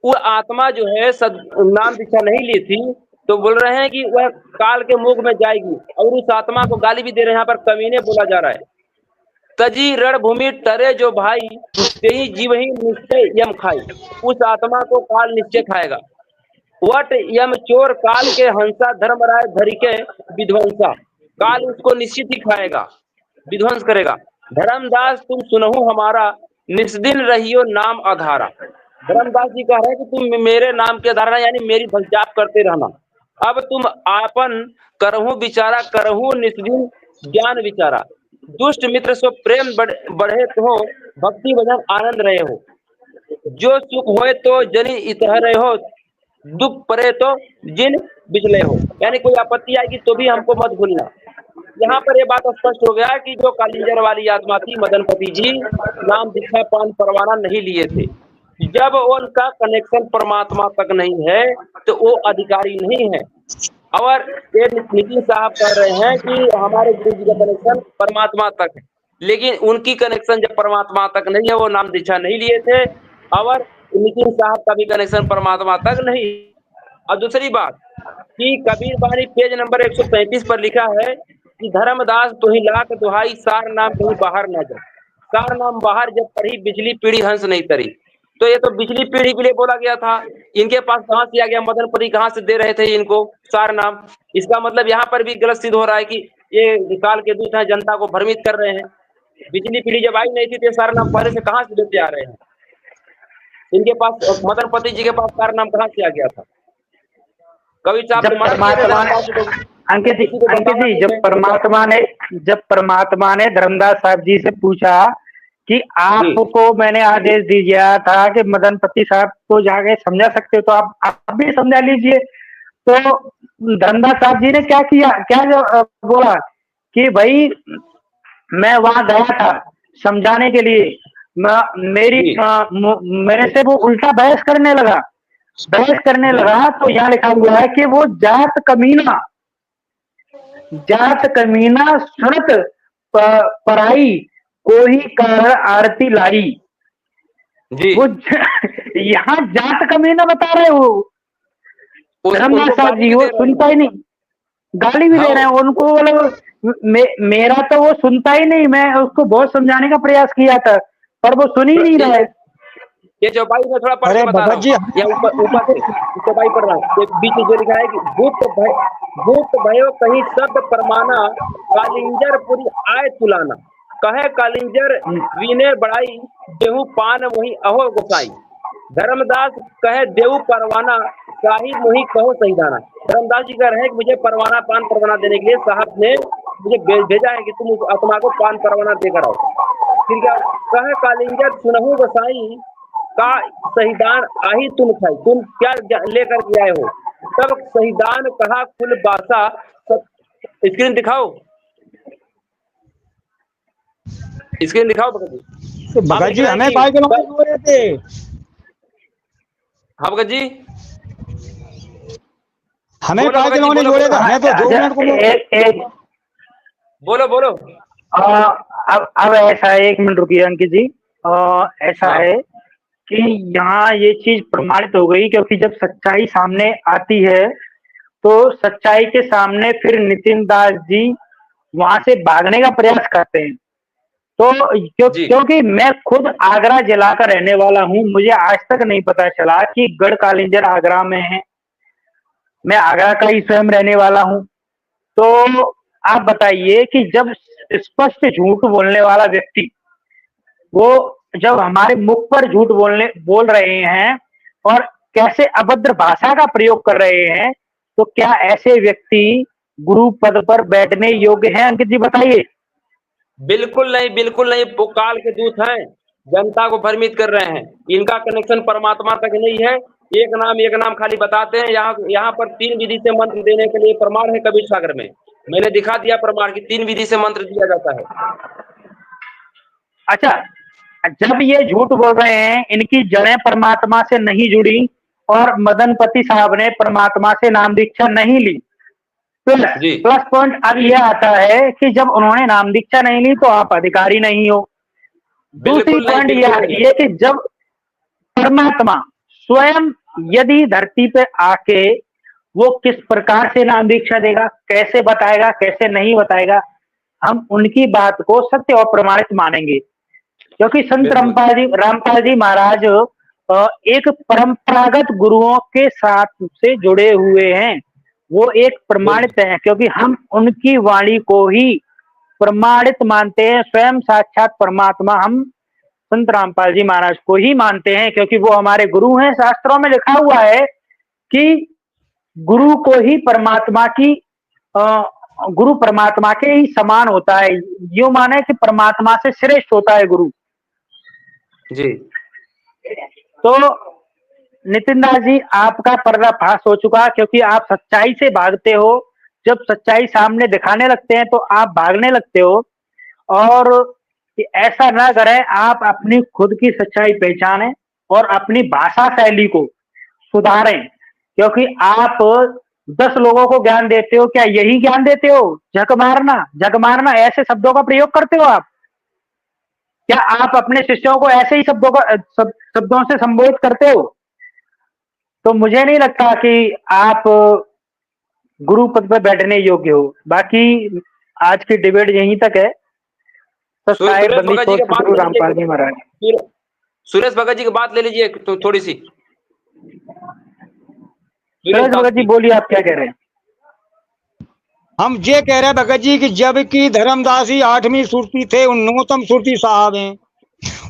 वो आत्मा जो है नाम दीक्षा नहीं ली थी, तो बोल रहे हैं कि वह काल के मुख में जाएगी, और उस आत्मा को गाली भी दे रहे हैं। यहाँ पर कमीने बोला जा रहा है। तजी रणभूमि टरे जो भाई, तेही जीव ही निश्चय यम खाई। उस आत्मा को काल निश्चय खाएगा। वट यम चोर काल के हंसा, धर्मराय धरी के विध्वंसा। काल उसको निश्चित ही खाएगा, विध्वंस करेगा। धर्मदास तुम सुनहु हमारा, निस्दिन रहियो नाम आधारा। धर्मदास जी कह रहे हैं कि तुम मेरे नाम के आधार, यानी मेरी भक्ति जाप करते रहना। अब तुम आपन करहु विचारा, करहु निस्दिन ज्ञान विचारा। दुष्ट मित्र सो प्रेम बढ़े तो भक्ति भजन आनंद रहे हो। जो सुख होए तो जनी इतह रहे हो, दुख परे तो जिन बिचले हो। यानी कोई आपत्ति आएगी तो भी हमको मत भूलना। यहाँ पर ये बात स्पष्ट हो गया कि जो कालिंजर वाली आत्मा थी, मदनपति जी नाम दीक्षा पान परवाना नहीं लिए थे। जब उनका कनेक्शन परमात्मा तक नहीं है तो वो अधिकारी नहीं है। और ये नितिन साहब कह रहे हैं कि हमारे गुरु जी का कनेक्शन परमात्मा तक है, लेकिन उनकी कनेक्शन जब परमात्मा तक नहीं है, वो नाम दीक्षा नहीं लिए थे। और नितिन साहब का भी कनेक्शन परमात्मा तक नहीं। और दूसरी बात कि कबीर बानी पेज नंबर 135 पर लिखा है कि धर्मदास तुही लाख दुहाई, सार नाम कहीं बाहर न जाए। सार नाम बाहर जब पढ़ी, बिजली पीड़ी हंस नहीं तरी। तो ये तो बिजली पीढ़ी के लिए बोला गया था। इनके पास कहाँ से आ गया? मदनपति कहाँ से दे रहे थे इनको सार नाम? इसका मतलब यहाँ पर भी गलत सिद्ध हो रहा है कि ये काल के दूत हैं, जनता को भ्रमित कर रहे हैं। बिजली पीढ़ी जब आई नहीं थी तो ये सारा नाम पहले से कहाँ से देते आ रहे हैं? इनके पास मदनपति जी के पास सारा नाम कहाँ से आ गया था? कवि साहब जब परमात्मा ने अंकित जी जब परमात्मा ने धर्मदास साहब जी से पूछा कि आपको मैंने आदेश दिया था कि मदनपति साहब को जाके समझा सकते हो, तो आप भी समझा लीजिए। तो धर्मदास साहब जी ने क्या किया, क्या बोला कि भाई मैं वहां गया था समझाने के लिए, मेरे से वो उल्टा बहस करने लगा। तो यहाँ लिखा हुआ है कि वो जात कमीना सुनत पराई को ही कर आरती लाई। वो यहाँ जात कमीना बता रहे हो धर्मदास साहब जी, वो सुनता ही नहीं, गाली भी दे रहे हैं उनको। मतलब मेरा तो वो सुनता ही नहीं, मैं उसको बहुत समझाने का प्रयास किया था पर वो सुन ही नहीं रहा है। ये चौपाई में थोड़ा पढ़ के बता रहा हूं, या ऊपर से चौपाई पढ़ रहा हूँ। बीच में लिखा है कि भूत भयो कहीं शब्द परमाना, कालिंजर पुरी आय तुलाना। कहे कालिंजर वीने बढ़ाई, देहू पान वही अहो गोसाई। धर्मदास कहे देहू परवाना, शाही मोही कहो सहीदाना। धर्मदास जी कह रहे हैं कि मुझे परवाना पान परवाना देने के लिए साहब ने मुझे भेजा है कि तुम उस आत्मा को पान परवाना देकर आओ। फिर क्या कहे कालिंजर सुनहु गोसाई, का सहीदान आही तुम खाई। तुम क्या लेकर के आए हो? तब सहीदान कहा कुल बासा। स्क्रीन दिखाओ, स्क्रीन दिखाओ भगत जी। हमें काय के नॉलेज हो रहे थे? हाँ भगत जी, हमें काय के नॉलेज हो रहे थे? हमें तो 2 मिनट को बोलो। अब ऐसा है, 1 मिनट रुकिए अंकित जी। ऐसा है कि यहाँ ये चीज प्रमाणित हो गई, क्योंकि जब सच्चाई सामने आती है तो सच्चाई के सामने फिर नितिन दास जी वहां से भागने का प्रयास करते हैं। तो क्योंकि मैं खुद आगरा जिला का रहने वाला हूँ, मुझे आज तक नहीं पता चला कि गढ़ कालिंजर आगरा में है। मैं आगरा का ही स्वयं रहने वाला हूँ। तो आप बताइए कि जब स्पष्ट झूठ बोलने वाला व्यक्ति वो जब हमारे मुख पर झूठ बोल रहे हैं और कैसे अभद्र भाषा का प्रयोग कर रहे हैं, तो क्या ऐसे व्यक्ति गुरु पद पर बैठने योग्य हैं? अंकित जी बताइए। बिल्कुल नहीं। वो काल के दूत हैं, जनता को भ्रमित कर रहे हैं। इनका कनेक्शन परमात्मा तक नहीं है। एक नाम खाली बताते हैं। यहाँ पर 3 विधि से मंत्र देने के लिए प्रमाण है कबीर सागर में। मैंने दिखा दिया प्रमाण की 3 विधि से मंत्र दिया जाता है। अच्छा, जब ये झूठ बोल रहे हैं, इनकी जड़ें परमात्मा से नहीं जुड़ी और मदनपति साहब ने परमात्मा से नाम दीक्षा नहीं ली। प्लस पॉइंट अब यह आता है कि जब उन्होंने नाम दीक्षा नहीं ली तो आप अधिकारी नहीं हो। दूसरी पॉइंट यह है कि जब परमात्मा स्वयं यदि धरती पे आके वो किस प्रकार से नाम दीक्षा देगा, कैसे बताएगा, कैसे नहीं बताएगा, हम उनकी बात को सत्य और प्रमाणित मानेंगे। क्योंकि संत रामपाल जी महाराज एक परंपरागत गुरुओं के साथ से जुड़े हुए हैं। वो एक प्रमाणित हैं, क्योंकि हम उनकी वाणी को ही प्रमाणित मानते हैं। स्वयं साक्षात परमात्मा हम संत रामपाल जी महाराज को ही मानते हैं, क्योंकि वो हमारे गुरु हैं। शास्त्रों में लिखा हुआ है कि गुरु को ही गुरु परमात्मा के ही समान होता है। यूं माने कि परमात्मा से श्रेष्ठ होता है गुरु जी। तो नितिन दास जी, आपका पर्दाफाश हो चुका, क्योंकि आप सच्चाई से भागते हो। जब सच्चाई सामने दिखाने लगते हैं तो आप भागने लगते हो। और ऐसा ना करें, आप अपनी खुद की सच्चाई पहचानें और अपनी भाषा शैली को सुधारें। क्योंकि आप 10 लोगों को ज्ञान देते हो, क्या यही ज्ञान देते हो? झक मारना ऐसे शब्दों का प्रयोग करते हो आप? क्या आप अपने शिष्यों को ऐसे ही शब्दों से संबोधित करते हो? तो मुझे नहीं लगता कि आप गुरु पद पर बैठने योग्य हो। बाकी आज की डिबेट यहीं तक है। रामपाल जी महाराज। सुरेश भगत जी की बात ले लीजिए तो थोड़ी सी। सुरेश भगत जी बोलिए, आप क्या कह रहे हैं? हम ये कह रहे हैं भगत जी कि जब की धर्मदास जी 8वीं सुरती थे, उन 9तम सुरती साहब हैं,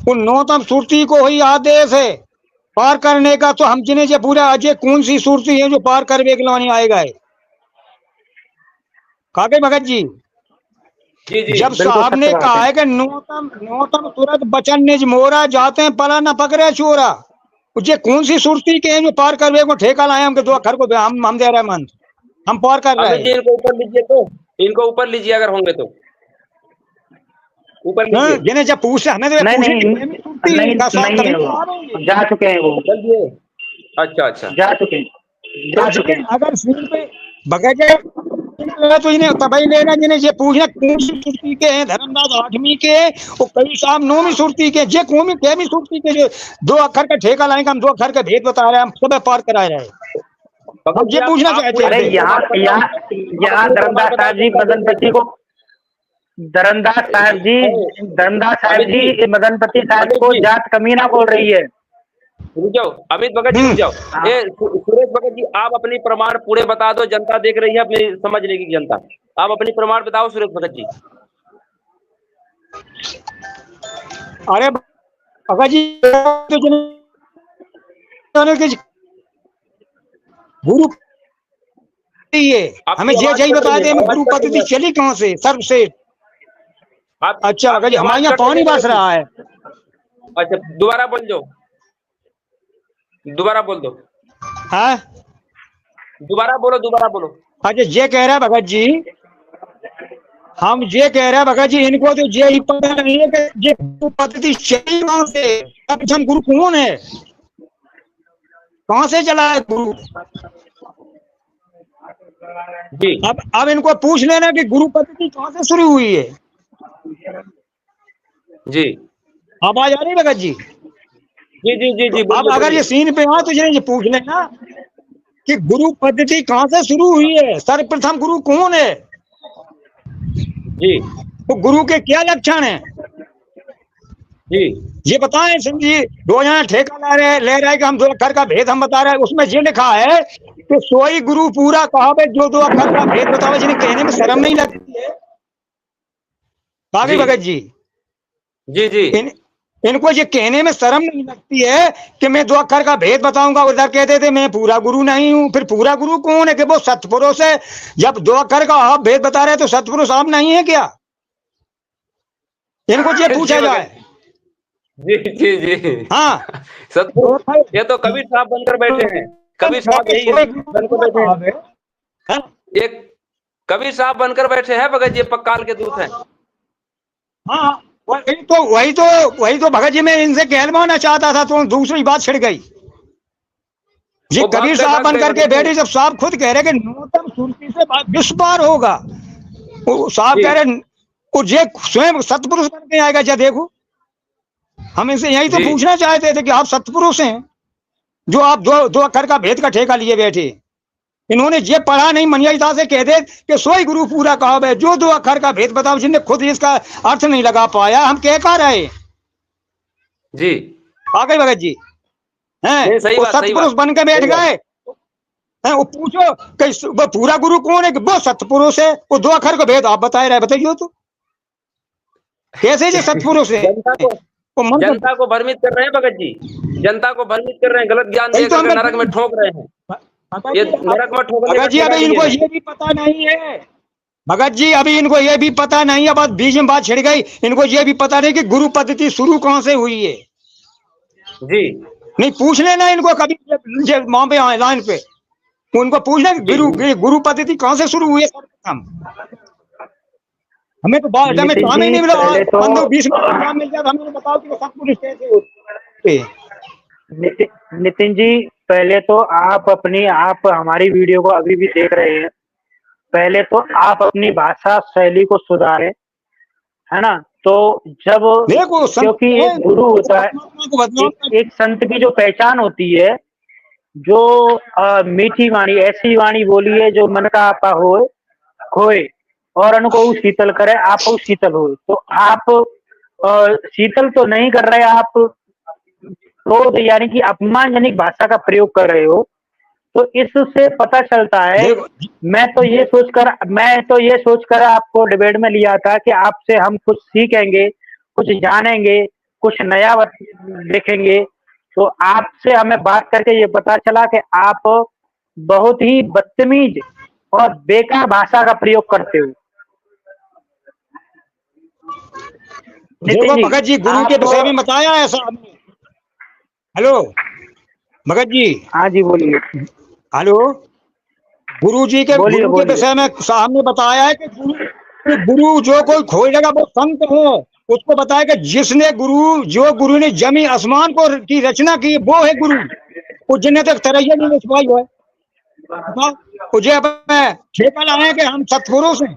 उन 9तम सुरती को ही आदेश है पार करने का, तो हम जिन्हें जो पूरा अजय कौन सी सुरती है जो पार कर बेगलवानी आएगा है काके भगत जी? जी जी जब बिल्कुल साहब सत्य ने बात कहा है। है कि नौतम तुरंत बचन निज मोरा, जाते हैं पला न पकड़े चोरा, ये कौन सी सुरती के हैं जो पार करवे को ठेका लाए हम के दो अखर को हम दे रहे मन, हम पार कर रहे अमित जी हैं। इनको ऊपर लीजिए, तो इनको ऊपर लीजिए अगर होंगे तो ऊपर लीजिए। जिन्हें जब पूछे हमें तो नहीं पूछे नहीं कि सुरती नहीं का साथ नहीं है, कभी वो जा चुके हैं, वो चलिए। अच्छा अच्छा जा चुके हैं, जा चुके हैं। अगर सीन पे बगैर तो इन्हें तभी लेना, जिन्हें ये पूछना कौन सी सुरती के हैं, धर्मदास 8वीं के हैं, वो कई साहब 9वीं सुरती के, जे कौमी केवी सुरती के जो दो अक्षर का ठेका लाएंगे, हम 2 अक्षर का भेद बता रहे हैं, हम सब पार करा रहे हैं। भगत हम जी, ये पूछना चाहते अरे हैं। यहाँ धर्मदास साहब जी मदनपति को, धर्मदास साहब जी मदनपति साहब को जात कमीना बोल रही है। रुक जाओ अमित भगत जी, रुक जाओ। ये सुरेश भगत जी, आप अपनी प्रमाण पूरे बता दो, जनता देख रही है, अपनी समझ लेगी जनता। आप अपनी प्रमाण बताओ सुरेश भगत जी। अरे भगत जी गुरु हमें जे जय बता दे, हमें गुरु पद्धति चली कहाँ से सर्वश्रेष्ठ। अच्छा भगत जी, हमारे यहाँ पानी बरस रहा है। अच्छा दोबारा बोल दो, दोबारा बोल दो, हाँ दोबारा बोलो, दोबारा बोलो। अच्छा ये कह रहा है भगत जी, हम ये कह रहे हैं भगत जी, इनको तो ये ही पता नहीं है कि ये गुरु पद्धति चली कहाँ से, हम गुरु कौन है, कहाँ से चला है गुरु। जी अब इनको पूछ लेना कि गुरु पद्धति कहाँ से शुरू हुई है। जी आवाज आ रही भगत जी? जी जी जी जी अब अगर ये सीन पे आ तो ये पूछ लेना कि गुरु पद्धति कहाँ से शुरू हुई है, सर्वप्रथम गुरु कौन है, जी तो गुरु के क्या लक्षण है, जी ये बताएं। समझिए, 2 यहाँ ठेका ले रहे कि हम 2 अक्षर का भेद हम बता रहे हैं, उसमें ये लिखा है कि सोई गुरु पूरा कहावे जो 2 अक्षर का भेद बतावे, जिन्हें कहने में शर्म नहीं लगती है। बाकी भगत जी जी जी इनको ये कहने में शर्म नहीं लगती है कि मैं 2 अक्षर का भेद बताऊंगा, उधर कहते थे मैं पूरा गुरु नहीं हूं। फिर पूरा गुरु कौन है कि वो सतपुरुष है। जब 2 अक्षर का आप भेद बता रहे तो सतपुरुष आप नहीं है क्या? इनको ये पूछा जाए। जी जी जी हाँ सतपुरुष, ये तो कबीर साहब बनकर बैठे हैं, कबीर साहब यही बनकर बैठे हैं, ये कबीर साहब बनकर बैठे हैं भगत जी, पक्काल के दूत हैं। हाँ वही तो भगत जी मैं इनसे कहलवाना चाहता था, तो दूसरी बात छिड़ गई। ये कबीर साहब बन करके बैठे, जब साहब खुद कह रहे कि 9तम सुरती से विश्व पार होगा, साहब कह रहे और ये स्वयं सतपुरुष बन के आएगा। क्या देखो, हम इनसे यही तो पूछना चाहते थे कि आप सतपुरुष हैं जो आप 2 अक्षर का भेद का ठेका लिए बैठे। इन्होंने ये पढ़ा नहीं, मनियाता से कह दे कि सोई गुरु पूरा कहावे जो 2 अक्षर का भेद बताओ, जिनने खुद इसका अर्थ नहीं लगा पाया। हम कह रहे जी आ गए भगत जी हैं, वो सतपुरुष बन के बैठ गए। वो पूछो कि वो पूरा गुरु कौन है, कि वो सतपुरुष है, वो 2 अक्षर का भेद आप बताए रहे, बताइए तो कैसे ये सतपुरुष है। जनता को भ्रमित कर रहे हैं भगत जी, जनता को भ्रमित कर रहे हैं, गलत ज्ञान देकर नरक में ठोक रहे हैं। ये नरक में ठोकने भगत जी अभी इनको ये भी पता नहीं है, भगत जी अभी इनको ये भी पता नहीं है, बात बीच में बात छिड़ गई। इनको ये भी पता नहीं कि गुरु पद्धति शुरू कहाँ से हुई है। जी नहीं पूछ लेना इनको कभी वहां पे आए लाइन पे, उनको पूछना कि गुरु पद्धति कहाँ से शुरू हुई है। हमें तो बात हमें काम ही नहीं मिला, 15-20 मिनट काम मिल जाए, हमें बताओ कि सतपुरुष कैसे होते। नितिन जी पहले तो आप हमारी वीडियो को अभी भी देख रहे हैं, पहले तो आप अपनी भाषा शैली को सुधारें, है ना। तो जब क्योंकि एक गुरु होता है, एक संत की जो पहचान होती है, जो मीठी वाणी, ऐसी वाणी बोली है जो मन का आपा हो खोए और अनको शीतल करे, आप शीतल हो। तो आप शीतल तो नहीं कर रहे, आप क्रोध यानी कि अपमानजनक भाषा का प्रयोग कर रहे हो, तो इससे पता चलता है, देखो मैं तो ये सोचकर आपको डिबेट में लिया था कि आपसे हम कुछ सीखेंगे, कुछ जानेंगे, कुछ नया देखेंगे। तो आपसे हमें बात करके ये पता चला कि आप बहुत ही बदतमीज और बेकार भाषा का प्रयोग करते हो। देखो भगत जी, गुरु के विषय में बताया है साहब ने। हेलो भगत जी। हाँ जी बोलिए। हेलो, गुरु जी के बोलिए, गुरु के बोलिए। विषय में साहब ने बताया है कि गुरु जो कोई खोजेगा वो संत हो। उसको बताया कि जिसने गुरु ने जमी आसमान को की रचना की, वो है गुरु। वो जिन्हें तक तरैया नहीं रचवाई है, मुझे अब ठेका लाए कि हम सतपुरुष हैं,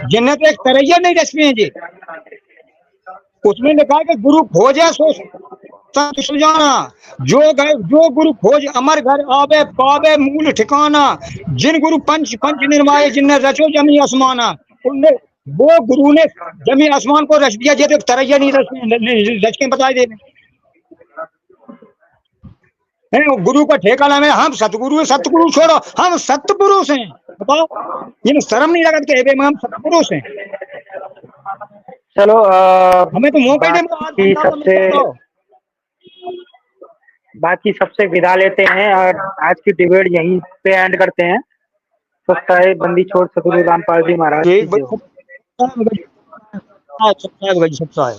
जिन्हें तो एक तरैया नहीं रचते हैं जी। उसमें लिखा है कि गुरु खोजे सो संत सुजाना, जो गुरु खोज अमर घर आवे, पावे मूल ठिकाना। जिन गुरु पंच निर्माए, जिनने रचो जमी आसमाना। उनने वो गुरु ने जमी आसमान को रच दिया, जो तरैया नहीं रच के बताए दे गुरु का ठेका लाए। हम सतगुरु छोड़ो, हम सतपुरुष हैं। बताओ, ये शर्म नहीं लगता कि हम सतपुरुष हैं? चलो हमें तो मौके बाकी सबसे विदा लेते हैं और आज की डिबेट यहीं पे एंड करते हैं। स्वच्छता है बंदी छोड़ सतगुरु रामपाल जी महाराज। सबका है।